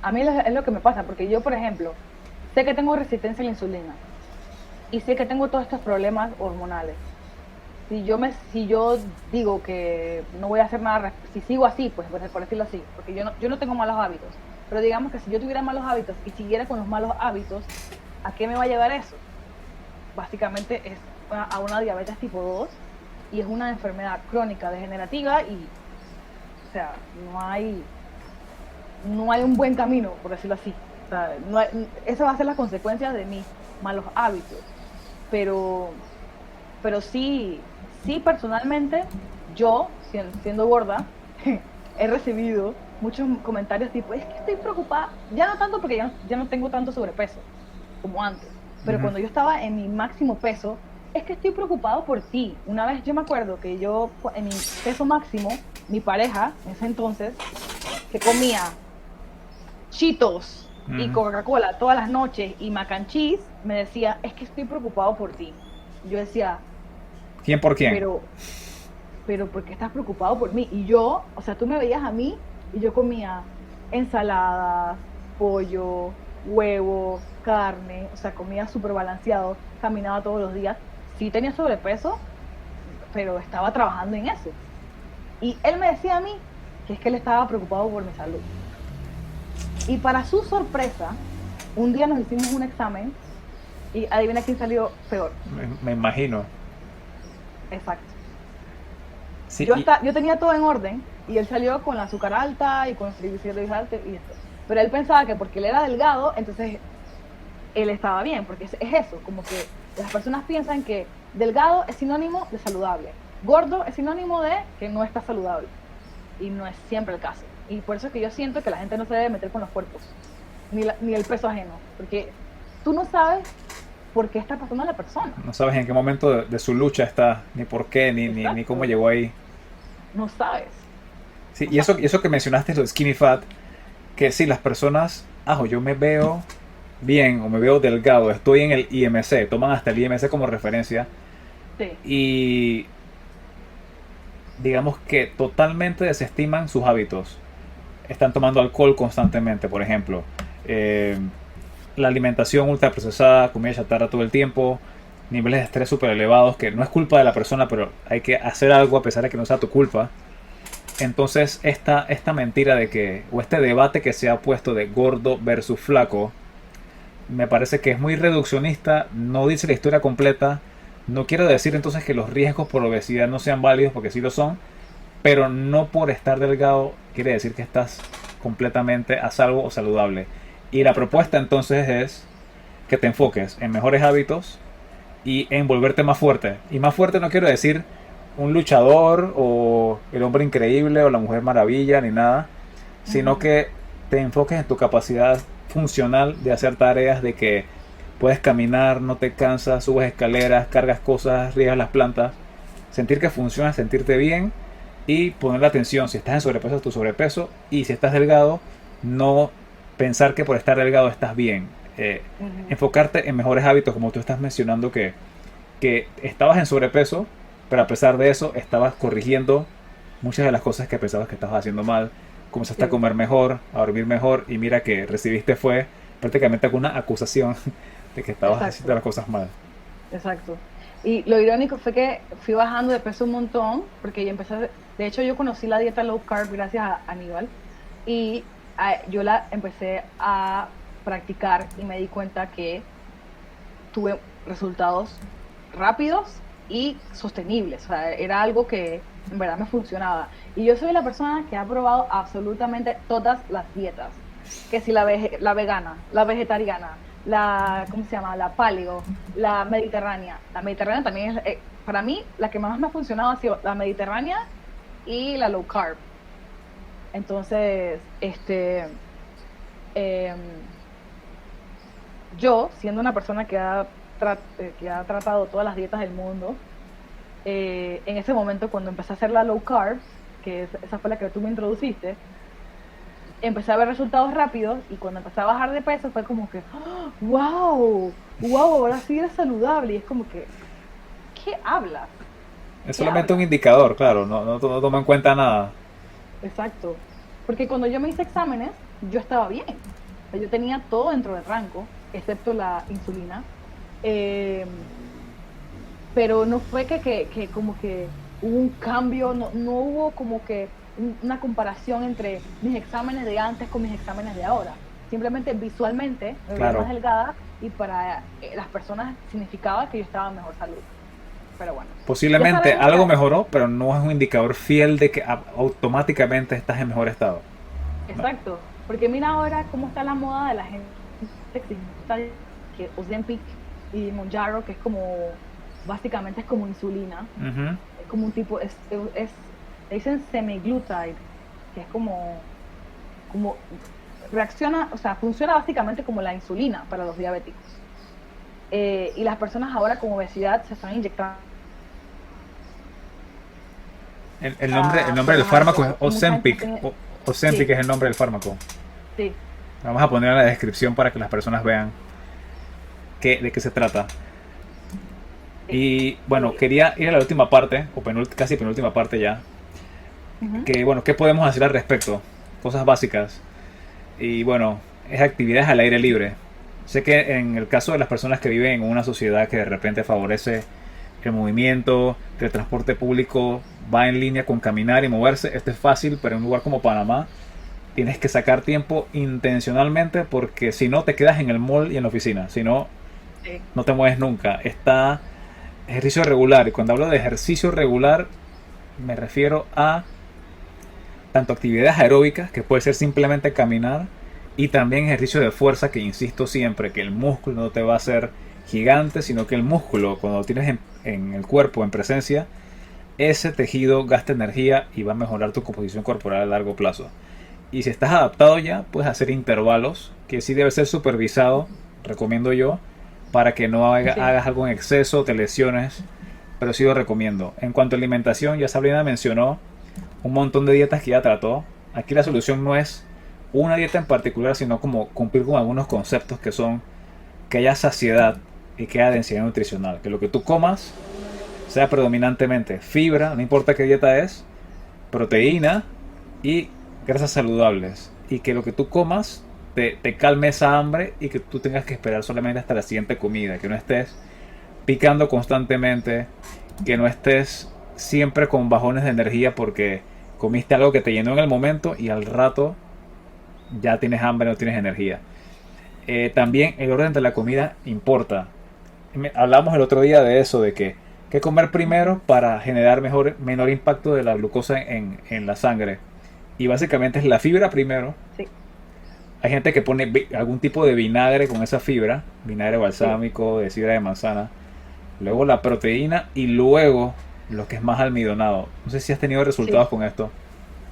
A mí es lo que me pasa, porque yo, por ejemplo, sé que tengo resistencia a la insulina y sé que tengo todos estos problemas hormonales. Si yo digo que no voy a hacer nada, si sigo así, pues por decirlo así, porque yo no tengo malos hábitos, pero digamos que si yo tuviera malos hábitos y siguiera con los malos hábitos, ¿a qué me va a llevar eso? Básicamente es a una diabetes tipo 2 y es una enfermedad crónica degenerativa y, o sea, no hay un buen camino, por decirlo así. O sea, esa va a ser la consecuencia de mis malos hábitos. Pero, pero sí, sí, personalmente, yo, siendo gorda, he recibido muchos comentarios tipo, es que estoy preocupada, ya no tanto porque ya no tengo tanto sobrepeso como antes, pero Ujú. cuando yo estaba en mi máximo peso, es que estoy preocupado por ti. Una vez yo me acuerdo que yo, en mi peso máximo, mi pareja, en ese entonces, que comía Cheetos y Ujú. Coca-Cola todas las noches y mac and cheese, me decía, es que estoy preocupado por ti. Yo decía, ¿Quién por quién? pero, ¿por qué estás preocupado por mí? Y yo, o sea, tú me veías a mí y yo comía ensaladas, pollo, huevo, carne, o sea, comía súper balanceado, caminaba todos los días. Sí tenía sobrepeso, pero estaba trabajando en eso. Y él me decía a mí que es que él estaba preocupado por mi salud. Y para su sorpresa, un día nos hicimos un examen y adivina quién salió peor. Me imagino. Exacto. Sí, Yo tenía todo en orden y él salió con la azúcar alta y con los triglicéridos altos y esto. Pero él pensaba que porque él era delgado, entonces él estaba bien, porque es eso, como que las personas piensan que delgado es sinónimo de saludable, gordo es sinónimo de que no está saludable y no es siempre el caso. Y por eso es que yo siento que la gente no se debe meter con los cuerpos, ni el peso ajeno, porque tú no sabes por qué está pasando a la persona. no sabes en qué momento de su lucha está, ni por qué, ni cómo Exacto, llegó ahí. no sabes, Sí, no y sabes. eso que mencionaste, lo de skinny fat, que sí, las personas, yo me veo bien o me veo delgado, estoy en el IMC, toman hasta el IMC como referencia Sí. y digamos que totalmente desestiman sus hábitos. Están tomando alcohol constantemente, por ejemplo. Eh, la alimentación ultraprocesada, comida chatarra todo el tiempo, niveles de estrés súper elevados, que no es culpa de la persona, pero hay que hacer algo a pesar de que no sea tu culpa. Entonces, esta mentira de que, o este debate que se ha puesto de gordo versus flaco, me parece que es muy reduccionista, no dice la historia completa. No quiero decir Exacto. entonces que los riesgos por obesidad no sean válidos, porque sí lo son, pero no por estar delgado quiere decir que estás completamente a salvo o saludable. Y la propuesta Exactamente. entonces es que te enfoques en mejores hábitos y en volverte más fuerte. Y más fuerte no quiero decir un luchador o el hombre increíble o la mujer maravilla ni nada, sino Ujú. que te enfoques en tu capacidad funcional de hacer tareas, de que puedes caminar, no te cansas, subes escaleras, cargas cosas, riegas las plantas, sentir que funciona, sentirte bien y poner la atención si estás en sobrepeso, tu sobrepeso, y si estás delgado, no pensar que por estar delgado estás bien. Ujú. Enfocarte en mejores hábitos, como tú estás mencionando que estabas en sobrepeso, pero a pesar de eso estabas corrigiendo muchas de las cosas que pensabas que estabas haciendo mal. Comenzaste a Sí, comer mejor, a dormir mejor, y mira que recibiste fue prácticamente alguna acusación de que estabas haciendo exacto, las cosas mal. exacto. Y lo irónico fue que fui bajando de peso un montón, porque yo de hecho yo conocí la dieta low carb gracias a Aníbal, y yo la empecé a practicar y me di cuenta que tuve resultados rápidos y sostenibles. O sea, era algo que en verdad me funcionaba. Y yo soy la persona que ha probado absolutamente todas las dietas. Que si la vegana, la vegetariana, la, ¿cómo se llama? La paleo, la mediterránea. La mediterránea también es, para mí, la que más me ha funcionado ha sido la mediterránea y la low carb. Entonces, em, yo, siendo una persona que ha tratado todas las dietas del mundo, en ese momento cuando empecé a hacer la low carb, esa fue la que tú me introduciste, empecé a ver resultados rápidos y cuando empecé a bajar de peso fue como que, ¡oh! ¡Wow! ¡Wow! Ahora sí eres saludable. Y es como que, ¿qué hablas? Es ¿Qué solamente un hablas? indicador, claro, no toma en cuenta nada. Exacto. Porque cuando yo me hice exámenes, yo estaba bien. O sea, yo tenía todo dentro del rango, excepto la insulina. Eh, pero no fue que como que hubo un cambio, no hubo como que una comparación entre mis exámenes de antes con mis exámenes de ahora. Simplemente visualmente me veía más Claro, delgada y para las personas significaba que yo estaba en mejor salud. Pero bueno, ya posiblemente sabemos algo que, mejoró, pero no es un indicador fiel de que automáticamente estás en mejor estado. No. exacto, Porque mira ahora cómo está la moda de la gente que se inyecta que Ozempic y Mounjaro, que es como, básicamente es como insulina, Ujú. es como un tipo, le dicen semaglutide, que es como reacciona, o sea, funciona básicamente como la insulina para los diabéticos. Y las personas ahora con obesidad se están inyectando, El nombre por del bajar de fármaco es peso. Y mucha gente Ozempic. tiene, Ozempic sí, es el nombre del fármaco. sí, Vamos a poner en la descripción para que las personas vean de qué se trata. sí, Y bueno, sí. quería ir a la última parte, o casi penúltima parte ya. Ujú, Que bueno, ¿qué podemos hacer al respecto? Cosas básicas. Y bueno, es actividades al aire libre. Sé que en el caso de las personas que viven en una sociedad que de repente favorece el movimiento, que el transporte público va en línea con caminar y moverse, esto es fácil, pero en un lugar como Panamá tienes que sacar tiempo intencionalmente porque si no te quedas en el mall y en la oficina, si no, sí, no te mueves nunca. Está ejercicio regular y cuando hablo de ejercicio regular me refiero a tanto actividades aeróbicas, que puede ser simplemente caminar, y también ejercicio de fuerza, que insisto siempre, que el músculo no te va a hacer gigante, sino que el músculo, cuando lo tienes en el cuerpo, en presencia, ese tejido gasta energía y va a mejorar tu composición corporal a largo plazo. Y si estás adaptado ya, puedes hacer intervalos, que sí debe ser supervisado, recomiendo yo, para que no sí, hagas algo en exceso, te lesiones, pero sí lo recomiendo. En cuanto a alimentación, ya Sabrina mencionó un montón de dietas que ya trató. Aquí la solución no es una dieta en particular, sino como cumplir con algunos conceptos que son que haya saciedad y que haya densidad nutricional. Que lo que tú comas sea predominantemente fibra, no importa qué dieta es, proteína y grasas saludables. Y que lo que tú comas te calme esa hambre y que tú tengas que esperar solamente hasta la siguiente comida. Que no estés picando constantemente, que no estés siempre con bajones de energía porque comiste algo que te llenó en el momento y al rato ya tienes hambre, no tienes energía. También el orden de la comida importa. Hablamos el otro día de eso, de que comer ujú, primero para generar menor impacto de la glucosa en la sangre. Y básicamente es la fibra primero. sí, Hay gente que pone algún tipo de vinagre con esa fibra, vinagre sí, balsámico, de sidra de manzana, luego la proteína y luego lo que es más almidonado. No sé si has tenido sí, resultados con esto.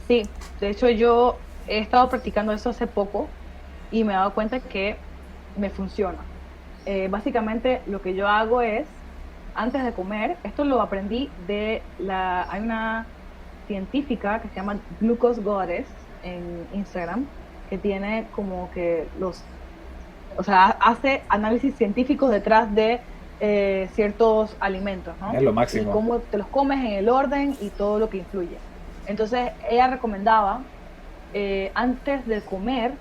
sí. De hecho, yo he estado practicando eso hace poco y me he dado cuenta que me funciona. Básicamente lo que yo hago es, antes de comer, esto lo aprendí hay una científica que se llama Glucose Goddess en Instagram, que tiene como que o sea, hace análisis científicos detrás de ciertos alimentos, ¿no? Es lo Y máximo. cómo te los comes en el orden y todo lo que influye. Entonces, ella recomendaba, antes de comer,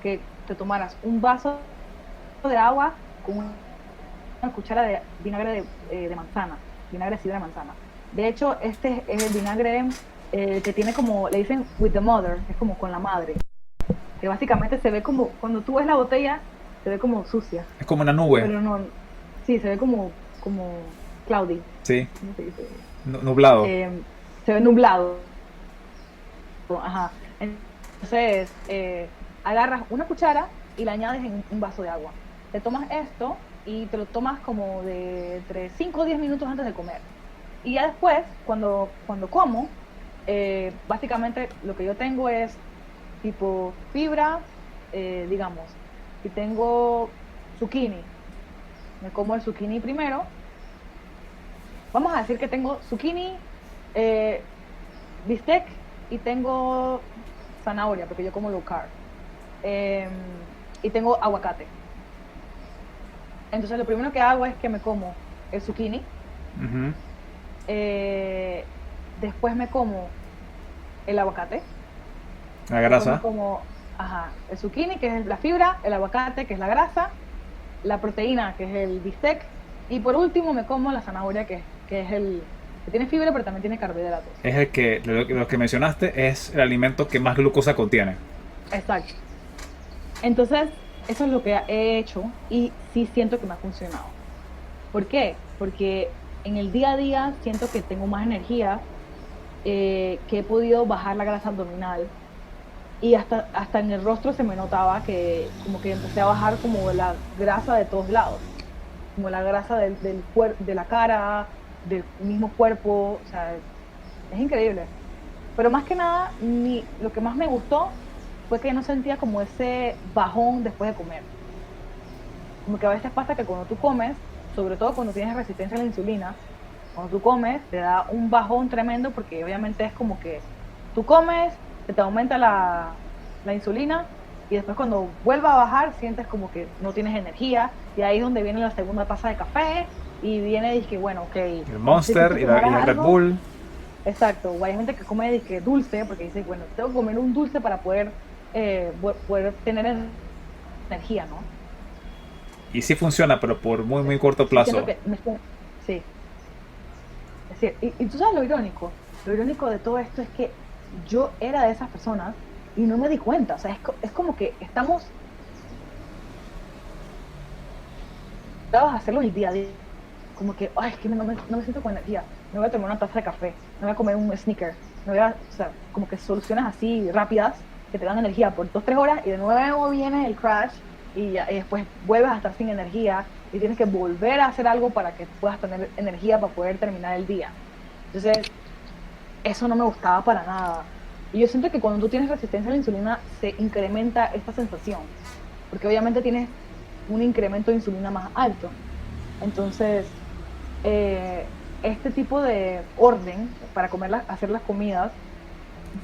que te tomaras un vaso de agua con una cuchara de vinagre de manzana, vinagre de sidra de manzana. De hecho, este es el vinagre que tiene como, le dicen with the mother, es como con la madre, que básicamente se ve como, cuando tú ves la botella, se ve como sucia, Es como una nube, pero no, sí, se ve como cloudy, sí, ¿cómo se dice? nublado. Se ve nublado, ajá. Entonces, agarras una cuchara y la añades en un vaso de agua. Te tomas esto y te lo tomas como de entre 5 o 10 minutos antes de comer. Y ya después, cuando como, básicamente lo que yo tengo es tipo fibra, digamos, si tengo zucchini, me como el zucchini primero. Vamos a decir que tengo zucchini, eh, bistec y tengo zanahoria, porque yo como low carb. Eh, y tengo aguacate. Entonces lo primero que hago es que me como el zucchini, Ujú. eh, después me como el aguacate, La después me grasa. como, ajá, el zucchini, que es la fibra, el aguacate, que es la grasa, la proteína, que es el bistec, y por último me como la zanahoria, que es que tiene fibra, pero también tiene carbohidratos. Es el que, lo que mencionaste, es el alimento que más glucosa contiene. Exacto. Entonces, eso es lo que he hecho y sí siento que me ha funcionado. ¿Por qué? Porque en el día a día siento que tengo más energía, que he podido bajar la grasa abdominal, y hasta en el rostro se me notaba que como que empecé a bajar como la grasa de todos lados, como la grasa de la cara, del mismo cuerpo, o sea, es increíble. Pero más que nada, lo que más me gustó fue que no sentía como ese bajón después de comer. Como que a veces pasa que cuando tú comes, sobre todo cuando tienes resistencia a la insulina, cuando tú comes te da un bajón tremendo porque obviamente es como que tú comes, se te aumenta la insulina y después cuando vuelva a bajar sientes como que no tienes energía y ahí es donde viene la segunda taza de café y viene y dice, bueno, ok, El necesito Monster que me y el hagas Red algo. Bull. Exacto, o hay gente que come disque dulce porque dice, bueno, tengo que comer un dulce para poder tener energía, ¿no? Y sí funciona, pero por muy, muy corto Sí, siento plazo. que sí, es decir, y tú sabes lo irónico de todo esto es que yo era de esas personas y no me di cuenta, o sea, es como que estamos dados a hacerlo el día a día, como que, ay, es que no me siento con energía, me voy a tomar una taza de café, me voy a comer un sneaker, o sea, como que soluciones así rápidas que te dan energía por 2, 3 horas y de nuevo viene el crash y después vuelves a estar sin energía y tienes que volver a hacer algo para que puedas tener energía para poder terminar el día. Entonces, eso no me gustaba para nada. Y yo siento que cuando tú tienes resistencia a la insulina se incrementa esta sensación, porque obviamente tienes un incremento de insulina más alto. Entonces, este tipo de orden para hacer las comidas,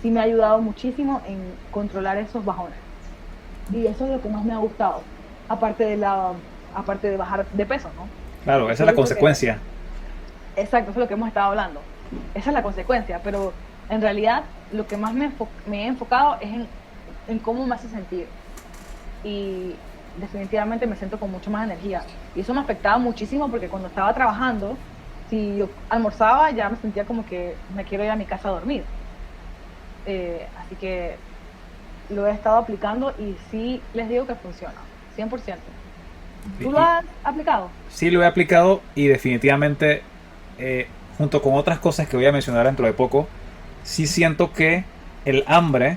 sí me ha ayudado muchísimo en controlar esos bajones. Y eso es lo que más me ha gustado, aparte aparte de bajar de peso, ¿no? Claro, Porque esa sí es he la visto que, consecuencia. exacto, eso es lo que hemos estado hablando. Esa es la consecuencia, pero en realidad lo que más me he enfocado es en cómo me hace sentir. Y definitivamente me siento con mucho más energía. Y eso me afectaba muchísimo porque cuando estaba trabajando, si yo almorzaba ya me sentía como que me quiero ir a mi casa a dormir. Así que lo he estado aplicando y sí les digo que funciona, 100%. ¿Tú lo Y has aplicado? sí lo he aplicado y definitivamente, junto con otras cosas que voy a mencionar dentro de poco, sí siento que el hambre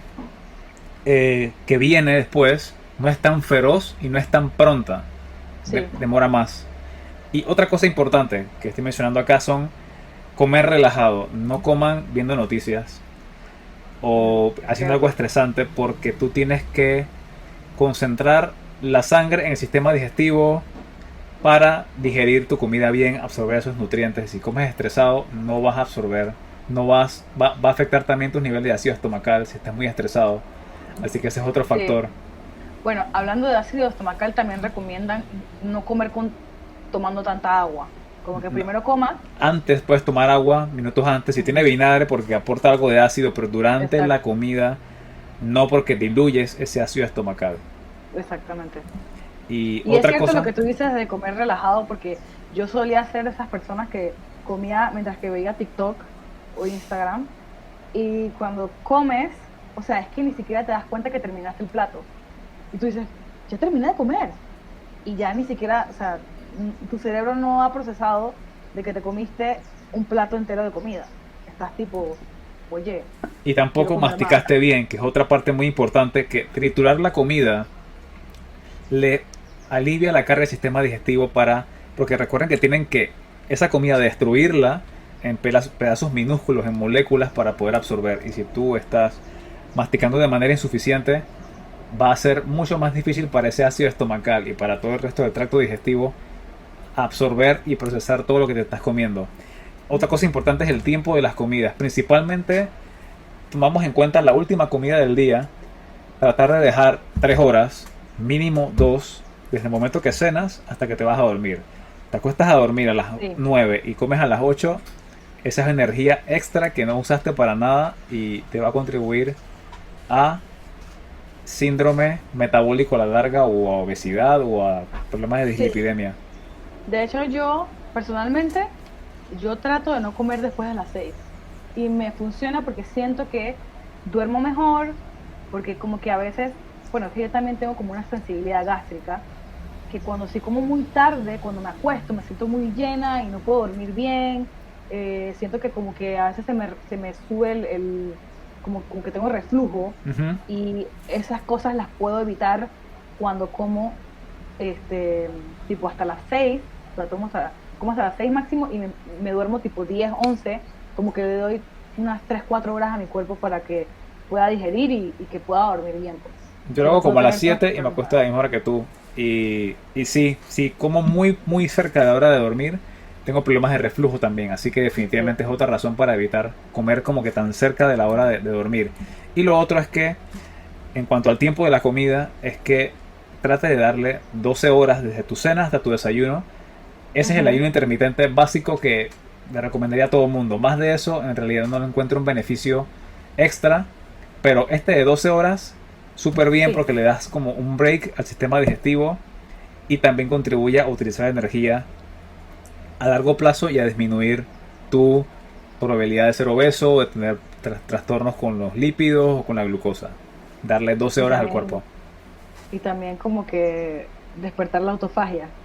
que viene después no es tan feroz y no es tan pronta. Sí, Demora más. Y otra cosa importante que estoy mencionando acá son comer relajado. No coman viendo noticias o haciendo algo cierto. estresante porque tú tienes que concentrar la sangre en el sistema digestivo para digerir tu comida bien, absorber esos nutrientes. Si comes estresado, no vas a absorber, va a afectar también tus niveles de ácido estomacal si estás muy estresado. Así que ese es otro Sí. factor. Bueno, hablando de ácido estomacal, también recomiendan no comer tomando tanta agua. Como que primero comas. Antes puedes tomar agua, minutos antes, si tiene Ujú. vinagre porque aporta algo de ácido, pero durante la Exacto, comida no, porque diluyes ese ácido estomacal. exactamente. Y Y es otra cierto lo cosa, que tú dices de comer relajado, porque yo solía ser de esas personas que comía mientras que veía TikTok o Instagram, y cuando comes, o sea, es que ni siquiera te das cuenta que terminaste el plato. Y tú dices, ya terminé de comer. Y ya ni siquiera, o sea, tu cerebro no ha procesado de que te comiste un plato entero de comida. Estás tipo, oye, y quiero tampoco comer más. masticaste bien, que es otra parte muy importante, que triturar la comida le alivia la carga del sistema digestivo porque recuerden que tienen que esa comida destruirla en pedazos minúsculos, en moléculas para poder absorber. Y si tú estás masticando de manera insuficiente, va a ser mucho más difícil para ese ácido estomacal y para todo el resto del tracto digestivo absorber y procesar todo lo que te estás comiendo. Otra cosa importante es el tiempo de las comidas. Principalmente tomamos en cuenta la última comida del día. Tratar de dejar 3 horas, mínimo 2, desde el momento que cenas hasta que te vas a dormir. Te acuestas a dormir a las Sí, 9 y comes a las 8. Esa es energía extra que no usaste para nada y te va a contribuir a síndrome metabólico a la larga o a obesidad o a problemas de sí. dislipidemia. De hecho, yo personalmente, yo trato de no comer después de las 6. Y me funciona porque siento que duermo mejor, porque como que a veces, bueno, es que yo también tengo como una sensibilidad gástrica, que cuando sí como muy tarde, cuando me acuesto, me siento muy llena y no puedo dormir bien. Siento que como que a veces se me sube como que tengo reflujo Ujú. y esas cosas las puedo evitar cuando como este, tipo hasta las 6, o sea, como hasta las 6 máximo y me duermo tipo 10 11 como que le doy unas 3 4 horas a mi cuerpo para que pueda digerir y que pueda dormir bien, pues, Yo que lo no hago puedo como a las tener todas 7 estas y me acuesto a la enfermedades. misma hora que tú. Y sí, sí, como muy, muy cerca de la hora de dormir, tengo problemas de reflujo también. Así que Sí, definitivamente es otra razón para evitar comer como que tan cerca de la hora de dormir. Y lo otro es que, en cuanto al tiempo de la comida, es que trate de darle 12 horas desde tu cena hasta tu desayuno. Ese es el ujú, ayuno intermitente básico que le recomendaría a todo el mundo. Más de eso, en realidad no le encuentro un beneficio extra. Pero este de 12 horas, súper bien sí, porque le das como un break al sistema digestivo y también contribuye a utilizar energía a largo plazo y a disminuir tu probabilidad de ser obeso o de tener trastornos con los lípidos o con la glucosa. Darle 12 y horas al también, cuerpo. y también como que despertar la autofagia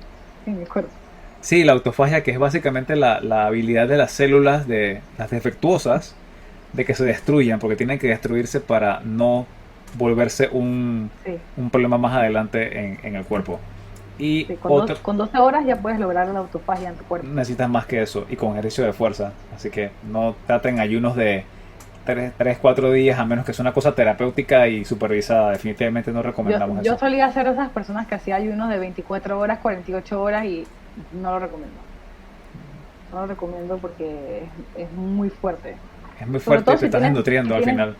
en mi cuerpo. Sí, la autofagia, que es básicamente la habilidad de las células, de las defectuosas, de que se destruyan, porque tienen que destruirse para no volverse Sí, un problema más adelante en el cuerpo. Y sí, otro, con 12 horas ya puedes lograr la autofagia en tu cuerpo. necesitas más que eso, y con ejercicio de fuerza. Así que no traten ayunos de 3 4 días, a menos que sea una cosa terapéutica y supervisada. Definitivamente no recomendamos Yo eso. solía ser de esas personas que hacía ayunos de 24 horas, 48 horas y no lo recomiendo. No lo recomiendo porque es muy fuerte. Es muy Sobre fuerte y todo te estás si desnutriendo al tienes, final.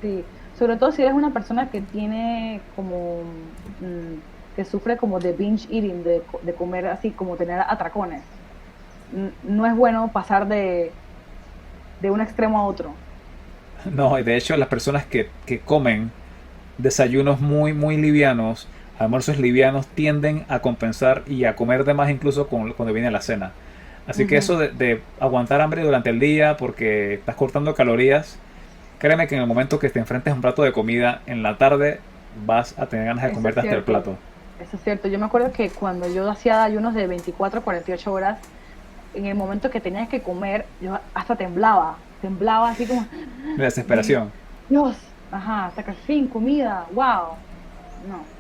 sí, sobre todo si eres una persona que tiene como, mm, que sufre como de binge eating, de comer así, como tener atracones. No es bueno pasar de un extremo a otro. No, y de hecho las personas que comen desayunos muy, muy livianos, almuerzos livianos, tienden a compensar y a comer de más incluso cuando viene la cena. Así que Ujú, eso de aguantar hambre durante el día porque estás cortando calorías, créeme que en el momento que te enfrentes a un plato de comida en la tarde vas a tener ganas de eso es comerte hasta el cierto. plato. Eso es cierto. Yo me acuerdo que cuando yo hacía ayunos de 24 a 48 horas, en el momento que tenías que comer, yo hasta temblaba así como, De de desesperación. Dios, ajá, hasta que al fin, comida, wow. No,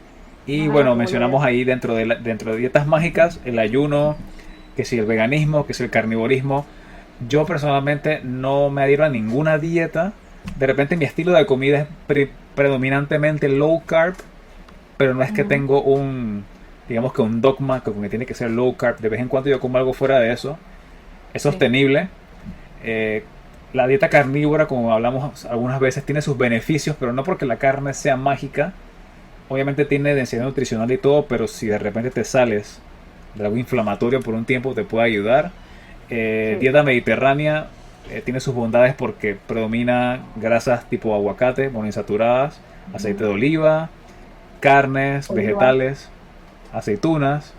no Y es algo bueno, que volvería a mencionamos hacer. ahí dentro de dietas mágicas el ayuno, que si el veganismo, que si el carnivorismo. Yo personalmente no me adhiero a ninguna dieta. De repente mi estilo de comida es predominantemente low carb, pero no es que Ujú, tengo digamos que un dogma que tiene que ser low carb. De vez en cuando yo como algo fuera de eso. Es sí, sostenible. Eh, la dieta carnívora, como hablamos algunas veces, tiene sus beneficios, pero no porque la carne sea mágica. Obviamente tiene densidad nutricional y todo, pero si de repente te sales de algo inflamatorio por un tiempo, te puede ayudar. sí. Dieta mediterránea tiene sus bondades porque predomina grasas tipo aguacate, monoinsaturadas, aceite Ujú. de oliva, carnes, Oliva, vegetales, aceitunas.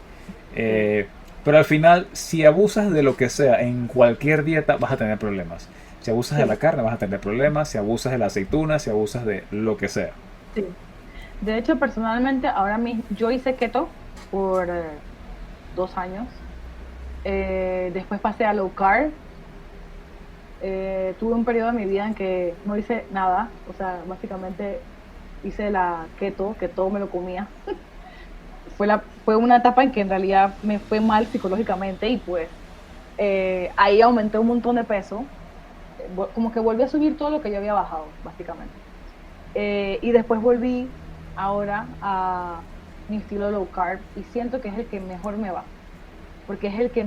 sí, eh, pero al final, si abusas de lo que sea en cualquier dieta, vas a tener problemas. Si abusas de la sí, carne, vas a tener problemas. Si abusas de la aceituna, si abusas de lo que sea. sí. De hecho, personalmente, ahora mismo, yo hice keto por 2 años. Después pasé a low carb. Tuve un periodo de mi vida en que no hice nada. O sea, básicamente hice la keto, que todo me lo comía. Fue una etapa en que en realidad me fue mal psicológicamente y pues ahí aumenté un montón de peso. Como que volví a subir todo lo que yo había bajado, básicamente. Y después volví ahora a mi estilo low carb y siento que es el que mejor me va, porque es el que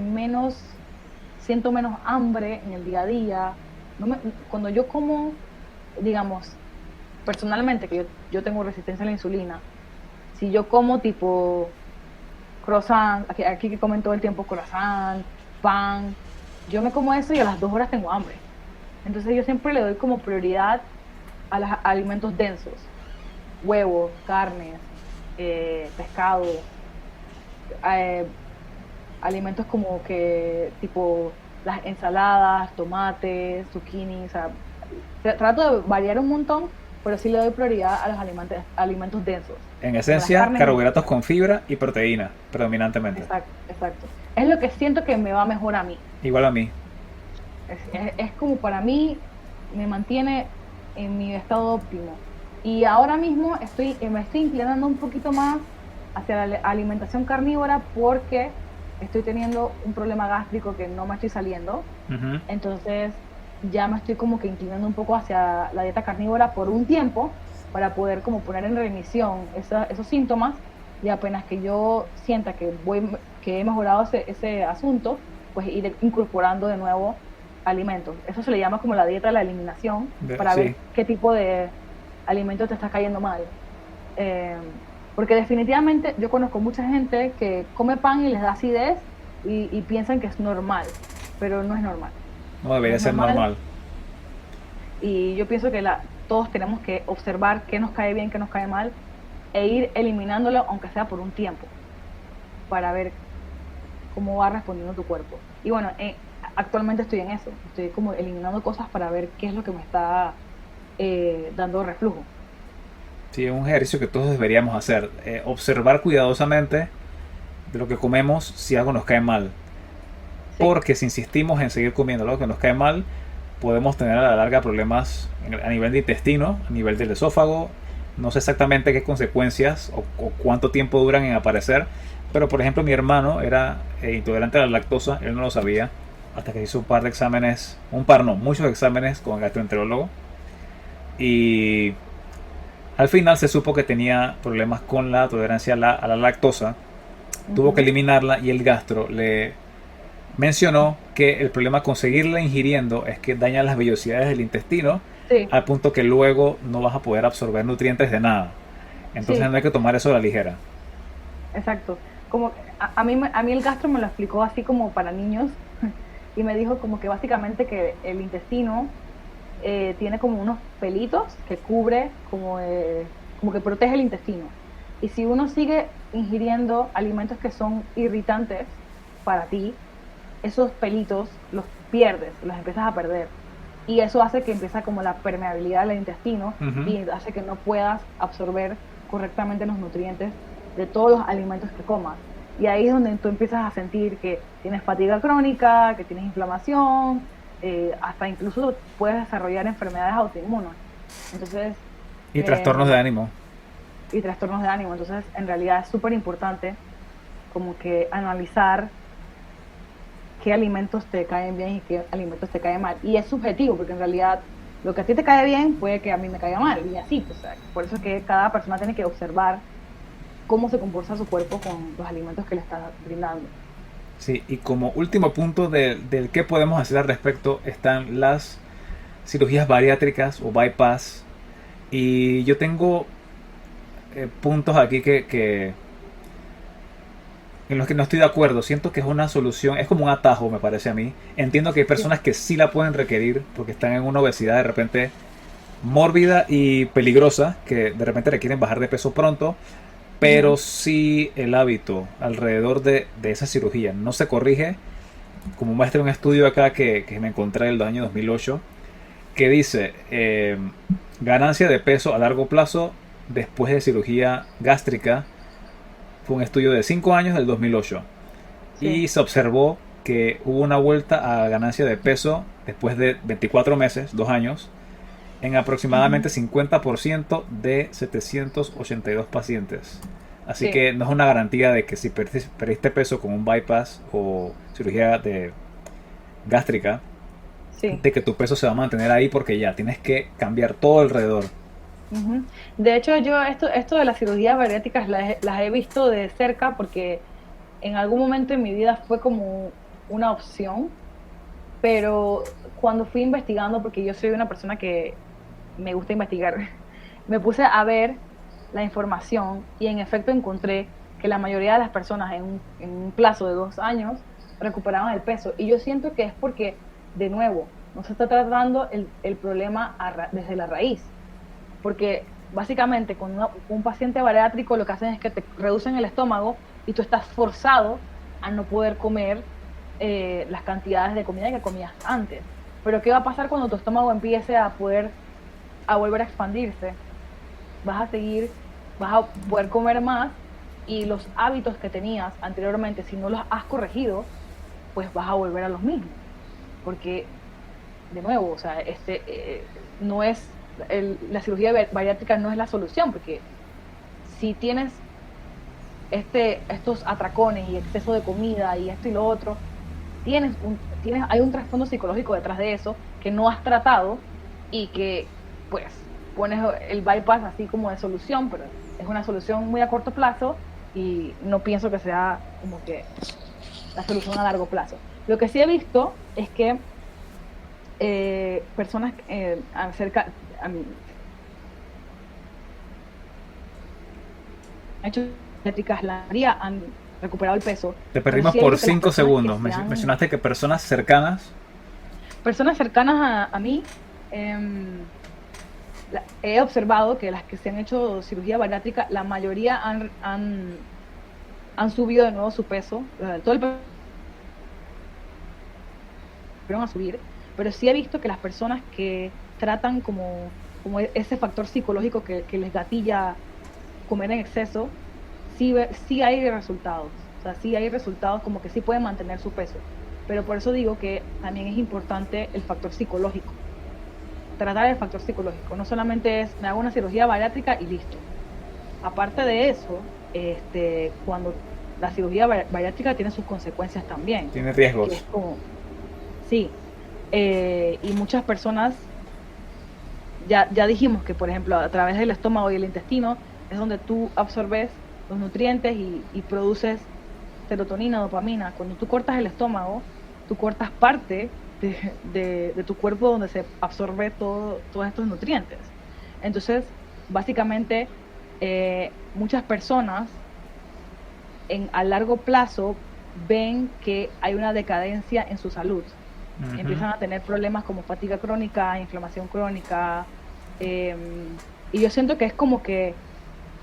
siento menos hambre en el día a día. Cuando yo como, digamos, personalmente, que yo tengo resistencia a la insulina, si yo como tipo croissant, aquí que comen todo el tiempo croissant, pan, yo me como eso y a las 2 horas tengo hambre. Entonces yo siempre le doy como prioridad a los alimentos densos, huevos, carnes, pescado, eh, alimentos como que tipo las ensaladas, tomates, zucchini, o sea, trato de variar un montón, pero sí le doy prioridad a los alimentos densos, En como las esencia, carnes y carbohidratos con fibra y proteína, predominantemente. exacto, exacto. Es lo que siento que me va mejor a mí. Igual a mí. Es como para mí, me mantiene, en mi estado óptimo. Y ahora mismo me estoy inclinando un poquito más hacia la alimentación carnívora porque estoy teniendo un problema gástrico que no me estoy saliendo. Ujú. Entonces ya me estoy como que inclinando un poco hacia la dieta carnívora por un tiempo para poder como poner en remisión esos síntomas y apenas que yo sienta que he mejorado ese asunto, pues ir incorporando de nuevo alimentos. Eso se le llama como la dieta de la eliminación para ver Sí. qué tipo de alimento te está cayendo mal. Eh, Porque definitivamente yo conozco mucha gente que come pan y les da acidez y piensan que es normal, pero no es normal. No No debería es ser normal normal. y yo pienso que todos tenemos que observar qué nos cae bien, qué nos cae mal e ir eliminándolo, aunque sea por un tiempo, para ver cómo va respondiendo tu cuerpo. Y bueno, actualmente estoy en eso, estoy como eliminando cosas para ver qué es lo que me está dando reflujo. Sí, es un ejercicio que todos deberíamos hacer. Observar cuidadosamente de lo que comemos si algo nos cae mal. Sí, Porque si insistimos en seguir comiendo algo que nos cae mal, podemos tener a la larga problemas a nivel de intestino, a nivel del esófago. No sé exactamente qué consecuencias o cuánto tiempo duran en aparecer. Pero por ejemplo mi hermano era intolerante a la lactosa, él no lo sabía. Hasta que hizo un par de exámenes, un par no, muchos exámenes con el gastroenterólogo. Y al final se supo que tenía problemas con la tolerancia a la lactosa. Tuvo que ujú, eliminarla y el gastro le mencionó que el problema con seguirla ingiriendo es que daña las vellosidades del intestino sí, al punto que luego no vas a poder absorber nutrientes de nada. Entonces sí, no hay que tomar eso a la ligera. exacto. Como a mí el gastro me lo explicó así como para niños y me dijo como que básicamente que el intestino tiene como unos pelitos que cubre, como que protege el intestino. Y si uno sigue ingiriendo alimentos que son irritantes para ti, esos pelitos los pierdes, los empiezas a perder. Y eso hace que empieza como la permeabilidad del intestino Ujú. y hace que no puedas absorber correctamente los nutrientes de todos los alimentos que comas. Y ahí es donde tú empiezas a sentir que tienes fatiga crónica, que tienes inflamación, hasta incluso puedes desarrollar enfermedades autoinmunes. Entonces, Y trastornos de eh, ánimo. y trastornos de ánimo. Entonces, en realidad es súper importante como que analizar qué alimentos te caen bien y qué alimentos te caen mal. Y es subjetivo, porque en realidad lo que a ti te cae bien puede que a mí me caiga mal, y así, pues, o sea, por eso es que cada persona tiene que observar cómo se comporta su cuerpo con los alimentos que le está brindando. Sí, y como último punto del que podemos hacer al respecto están las cirugías bariátricas o bypass. Y yo tengo puntos aquí en los que no estoy de acuerdo. Siento que es una solución, es como un atajo, me parece a mí. Entiendo que hay Sí, personas que sí la pueden requerir porque están en una obesidad de repente mórbida y peligrosa, que de repente requieren bajar de peso pronto, pero ujú, si el hábito alrededor de esa cirugía no se corrige, como muestra un estudio acá que me encontré del año 2008, que dice ganancia de peso a largo plazo después de cirugía gástrica. Fue un estudio de 5 años del 2008 sí, y se observó que hubo una vuelta a ganancia de peso después de 24 meses, 2 años, en ujú, aproximadamente 50% de 782 pacientes. Así sí, que no es una garantía de que si perdiste peso con un bypass o cirugía gástrica, sí. de que tu peso se va a mantener ahí porque ya tienes que cambiar todo alrededor. Ujú. De hecho, yo esto de las cirugías bariátricas las he visto de cerca porque en algún momento en mi vida fue como una opción, pero cuando fui investigando, porque yo soy una persona que me gusta investigar, me puse a ver la información y en efecto encontré que la mayoría de las personas en un plazo de 2 años recuperaban el peso. Y yo siento que es porque, de nuevo, no se está tratando el problema desde la raíz. Porque básicamente con un paciente bariátrico lo que hacen es que te reducen el estómago y tú estás forzado a no poder comer las cantidades de comida que comías antes. Pero ¿qué va a pasar cuando tu estómago empiece a volver a expandirse? Vas a seguir, vas a poder comer más y los hábitos que tenías anteriormente, si no los has corregido, pues vas a volver a los mismos. Porque, de nuevo, o sea, no es la cirugía bariátrica no es la solución, porque si tienes estos atracones y exceso de comida y esto y lo otro, hay un trasfondo psicológico detrás de eso que no has tratado y que pues pones el bypass así como de solución, pero es una solución muy a corto plazo y no pienso que sea como que la solución a largo plazo. Lo que sí he visto es que personas acerca a mí han hecho bariátricas, la mayoría han recuperado el peso, Te pero perdimos sí he por visto que las 5 personas que segundos. Mencionaste que personas cercanas a mí, he observado que las que se han hecho cirugía bariátrica, la mayoría han subido de nuevo su peso, todo el peso a subir, pero sí he visto que las personas que tratan como ese factor psicológico que les gatilla comer en exceso, sí hay resultados. O sea, sí hay resultados como que sí pueden mantener su peso. Pero por eso digo que también es importante el factor psicológico. Tratar el factor psicológico. No solamente es, me hago una cirugía bariátrica y listo. Aparte de eso, cuando la cirugía bariátrica tiene sus consecuencias también. tiene Que riesgos. es como, sí. Y muchas personas, ya dijimos que, por ejemplo, a través del estómago y el intestino es donde tú absorbes los nutrientes y produces serotonina, dopamina. Cuando tú cortas el estómago, tú cortas parte de tu cuerpo donde se absorbe todos estos nutrientes. Entonces, básicamente, muchas personas a largo plazo ven que hay una decadencia en su salud. Ujú. Empiezan a tener problemas como fatiga crónica, inflamación crónica, y yo siento que es como que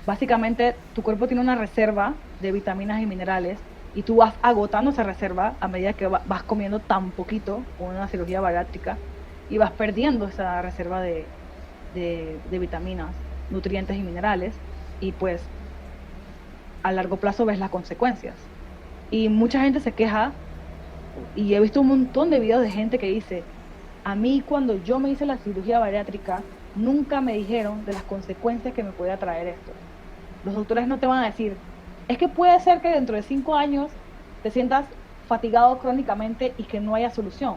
básicamente tu cuerpo tiene una reserva de vitaminas y minerales y tú vas agotando esa reserva a medida que vas comiendo tan poquito con una cirugía bariátrica y vas perdiendo esa reserva de vitaminas, nutrientes y minerales y pues a largo plazo ves las consecuencias. Y mucha gente se queja y he visto un montón de videos de gente que dice, a mí cuando yo me hice la cirugía bariátrica, nunca me dijeron de las consecuencias que me podía traer esto. Los doctores no te van a decir, es que puede ser que dentro de 5 años te sientas fatigado crónicamente y que no haya solución.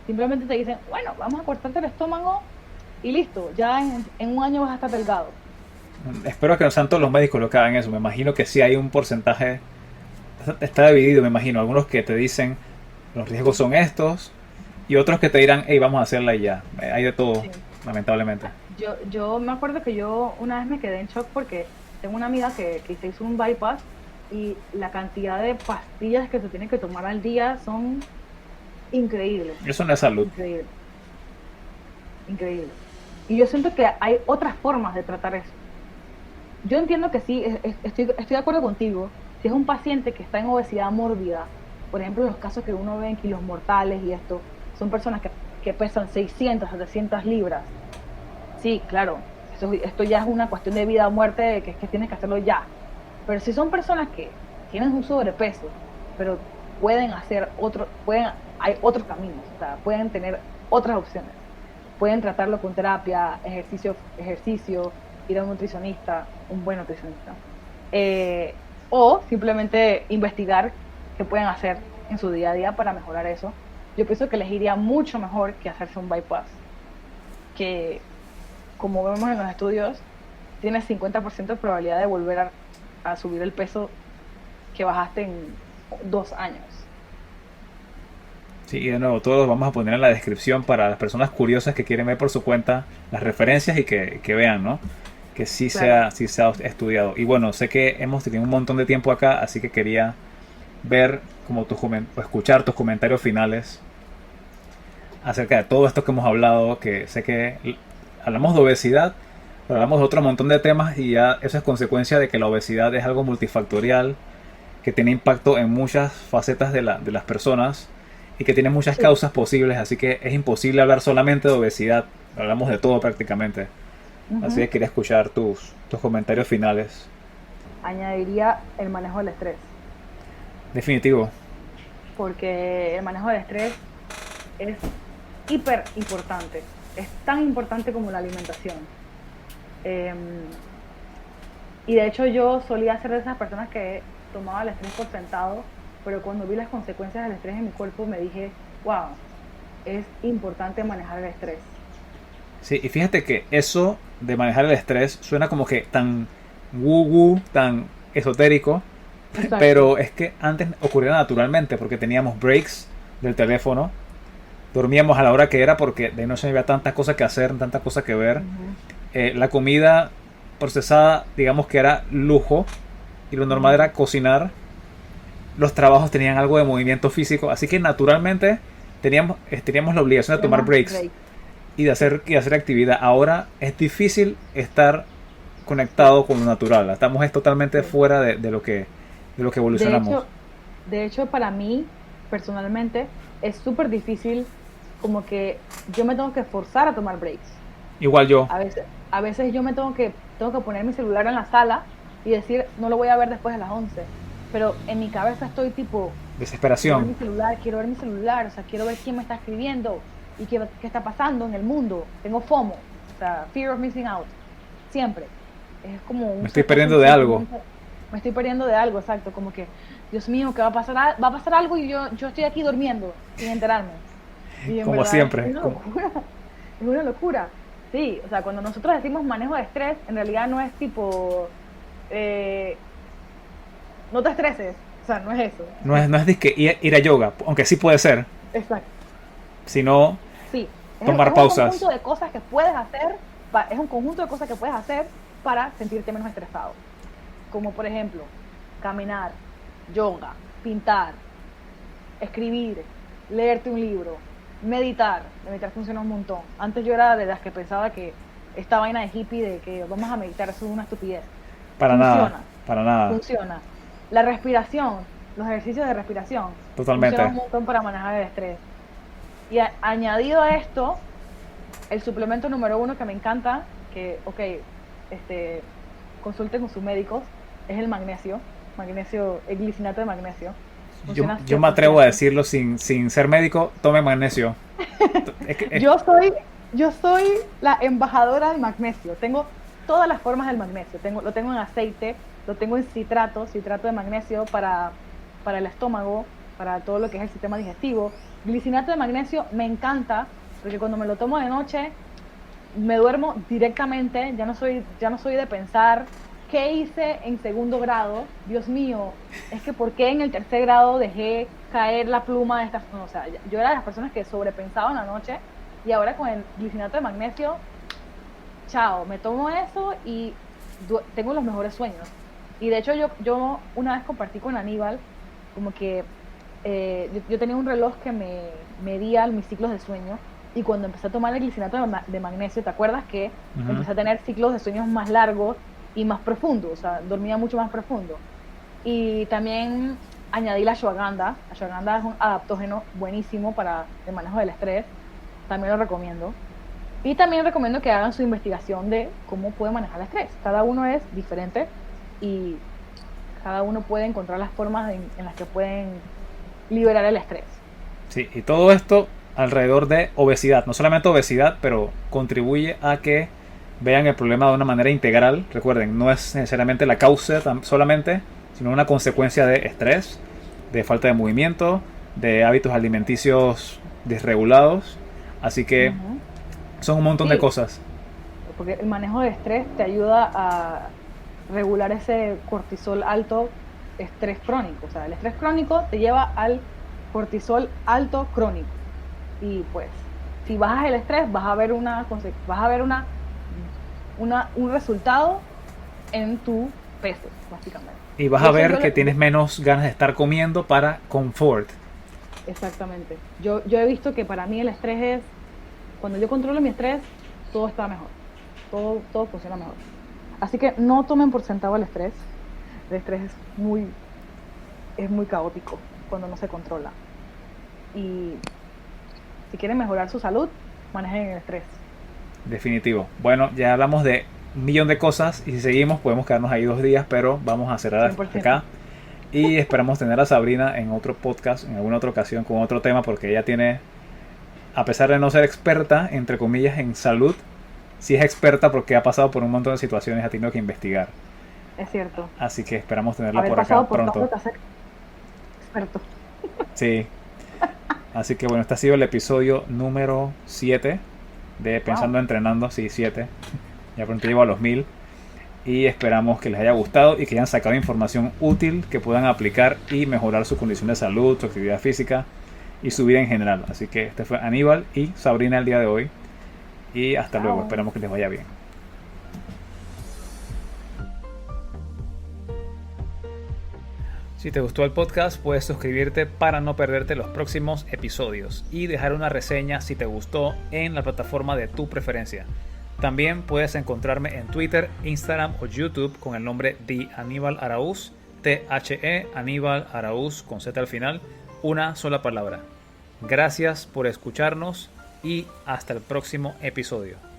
Simplemente te dicen, bueno, vamos a cortarte el estómago y listo, ya en un año vas a estar delgado. Espero que no sean todos los médicos los que hagan eso. Me imagino que sí hay un porcentaje. Está dividido, me imagino. Algunos que te dicen los riesgos son estos y otros que te dirán, hey, vamos a hacerla y ya. Hay de todo, Sí. lamentablemente. Yo me acuerdo que yo una vez me quedé en shock porque tengo una amiga que se hizo un bypass y la cantidad de pastillas que se tiene que tomar al día son increíbles, Eso no es salud. increíbles, increíbles. Y yo siento que hay otras formas de tratar eso. Yo entiendo que sí, estoy de acuerdo contigo. Si es un paciente que está en obesidad mórbida, por ejemplo, en los casos que uno ve en Kilos Mortales y esto, son personas que pesan 600, 700 libras. Sí, claro, esto ya es una cuestión de vida o muerte, que es que tienes que hacerlo ya. Pero si son personas que tienen un sobrepeso, pero pueden hay otros caminos, o sea, pueden tener otras opciones. Pueden tratarlo con terapia, ejercicio, ir a un nutricionista, un buen nutricionista. O simplemente investigar qué pueden hacer en su día a día para mejorar eso. Yo pienso que les iría mucho mejor que hacerse un bypass, que como vemos en los estudios, tienes 50% de probabilidad de volver a subir el peso que bajaste en 2 años. Sí, y de nuevo, todos los vamos a poner en la descripción para las personas curiosas que quieren ver por su cuenta las referencias y que vean, ¿no? Que Claro. sí se ha estudiado. Y bueno, sé que hemos tenido un montón de tiempo acá, así que quería ver como o escuchar tus comentarios finales acerca de todo esto que hemos hablado, que sé que hablamos de obesidad, pero hablamos de otro montón de temas y ya eso es consecuencia de que la obesidad es algo multifactorial, que tiene impacto en muchas facetas de las personas y que tiene muchas Sí. causas posibles, así que es imposible hablar solamente de obesidad, hablamos de todo prácticamente. Así Ujú. que quería escuchar tus comentarios finales. Añadiría el manejo del estrés, Definitivo. porque el manejo del estrés es hiper importante. es tan importante como la alimentación. Em, y de hecho yo solía ser de esas personas que tomaba el estrés por sentado, pero cuando vi las consecuencias del estrés en mi cuerpo me dije, wow, es importante manejar el estrés. Sí, y fíjate que eso de manejar el estrés suena como que tan woo-woo, tan esotérico, Exacto. pero es que antes ocurría naturalmente porque teníamos breaks del teléfono, dormíamos a la hora que era porque de noche había tantas cosas que hacer, tantas cosas que ver. Ujú, La comida procesada, digamos que era lujo, y lo normal ujú. era cocinar. Los trabajos tenían algo de movimiento físico, así que naturalmente teníamos la obligación de Tiene tomar más breaks break. Sí. y hacer actividad. Ahora es difícil estar Sí, conectado con lo natural. Estamos es totalmente sí. fuera de lo que De evolucionamos. hecho, de hecho, para mí, personalmente, es súper difícil como que yo me tengo que forzar a tomar breaks. Igual yo, A veces yo tengo que poner mi celular en la sala y decir, no lo voy a ver después de las 11. Pero en mi cabeza estoy tipo, desesperación. quiero ver mi celular, o sea, quiero ver quién me está escribiendo y qué está pasando en el mundo. Tengo FOMO, o sea, Fear of Missing Out, siempre. Es como Me estoy es un perdiendo de algo, sentimiento, me estoy perdiendo de algo, exacto, como que, Dios mío, ¿qué va a pasar? Va a pasar algo y yo estoy aquí durmiendo sin enterarme. Y en como verdad siempre. es una locura, es una locura. Sí, o sea, cuando nosotros decimos manejo de estrés, en realidad no es tipo, eh, no te estreses, o sea, no es eso. No es disque ir a yoga, aunque sí puede ser, Exacto. sino Sí, tomar es un conjunto pausas. de cosas que puedes hacer, es un conjunto de cosas que puedes hacer para sentirte menos estresado. Como por ejemplo, caminar, yoga, pintar, escribir, leerte un libro, meditar. Meditar funciona un montón. Antes yo era de las que pensaba que esta vaina de hippie de que vamos a meditar eso es una estupidez. Para nada, Funciona, para nada, funciona. La respiración, los ejercicios de respiración, funcionan totalmente. un montón para manejar el estrés. Y añadido a esto, el suplemento número uno que me encanta, que, ok, este, consulten con sus médicos, es el magnesio. Magnesio, el glicinato de magnesio. Funciona Yo me atrevo a 100%. decirlo sin ser médico, tome magnesio. Es que, Yo soy, yo soy la embajadora del magnesio. Tengo todas las formas del magnesio. Lo tengo en aceite, lo tengo en citrato de magnesio para el estómago, para todo lo que es el sistema digestivo. Glicinato de magnesio me encanta porque cuando me lo tomo de noche me duermo directamente, ya no soy de pensar qué hice en segundo grado, Dios mío, es que por qué en el tercer grado dejé caer la pluma de esta, no, o sea, yo era de las personas que sobrepensaban la noche y ahora con el glicinato de magnesio, chao, me tomo eso y tengo los mejores sueños. Y de hecho yo una vez compartí con Aníbal como que yo tenía un reloj que me medía mis ciclos de sueño y cuando empecé a tomar el glicinato de magnesio, ¿te acuerdas que ujú. empecé a tener ciclos de sueños más largos y más profundos? O sea, dormía mucho más profundo. Y también añadí la ashwagandha. La ashwagandha es un adaptógeno buenísimo para el manejo del estrés. También lo recomiendo. Y también recomiendo que hagan su investigación de cómo puede manejar el estrés. Cada uno es diferente y cada uno puede encontrar las formas en las que pueden liberar el estrés. Sí, y todo esto alrededor de obesidad. No solamente obesidad, pero contribuye a que vean el problema de una manera integral. Recuerden, no es necesariamente la causa solamente, sino una consecuencia de estrés, de falta de movimiento, de hábitos alimenticios desregulados. Así que Ujú. son un montón de Sí, cosas. porque el manejo de estrés te ayuda a regular ese cortisol alto, estrés crónico. O sea, el estrés crónico te lleva al cortisol alto crónico. Y pues, si bajas el estrés, vas a ver un resultado en tu peso, básicamente. Y vas De a hecho, ver que tienes menos ganas de estar comiendo para confort. exactamente. Yo he visto que para mí el estrés es, cuando yo controlo mi estrés, todo está mejor. Todo funciona mejor. Así que no tomen por sentado el estrés. El estrés es muy caótico cuando no se controla. Y si quieren mejorar su salud, manejen el estrés. Definitivo. Bueno, ya hablamos de un millón de cosas y si seguimos podemos quedarnos ahí 2 días, pero vamos a cerrar 100%. acá. Y esperamos tener a Sabrina en otro podcast, en alguna otra ocasión, con otro tema, porque ella tiene a pesar de no ser experta, entre comillas, en salud, sí es experta porque ha pasado por un montón de situaciones, ha tenido que investigar. Es cierto. Así que esperamos tenerla Haber por acá pasado por pronto. todo te hace experto. Sí. Así que bueno, este ha sido el episodio número 7 de Pensando Entrenando. Sí, 7. Ya pronto llevo a los 1000. Y esperamos que les haya gustado y que hayan sacado información útil que puedan aplicar y mejorar su condición de salud, su actividad física y su vida en general. Así que este fue Aníbal y Sabrina el día de hoy. Y hasta luego, esperamos que les vaya bien. Si te gustó el podcast, puedes suscribirte para no perderte los próximos episodios y dejar una reseña si te gustó en la plataforma de tu preferencia. También puedes encontrarme en Twitter, Instagram o YouTube con el nombre de Aníbal Araúz, THE Aníbal Araúz con Z al final, una sola palabra. Gracias por escucharnos y hasta el próximo episodio.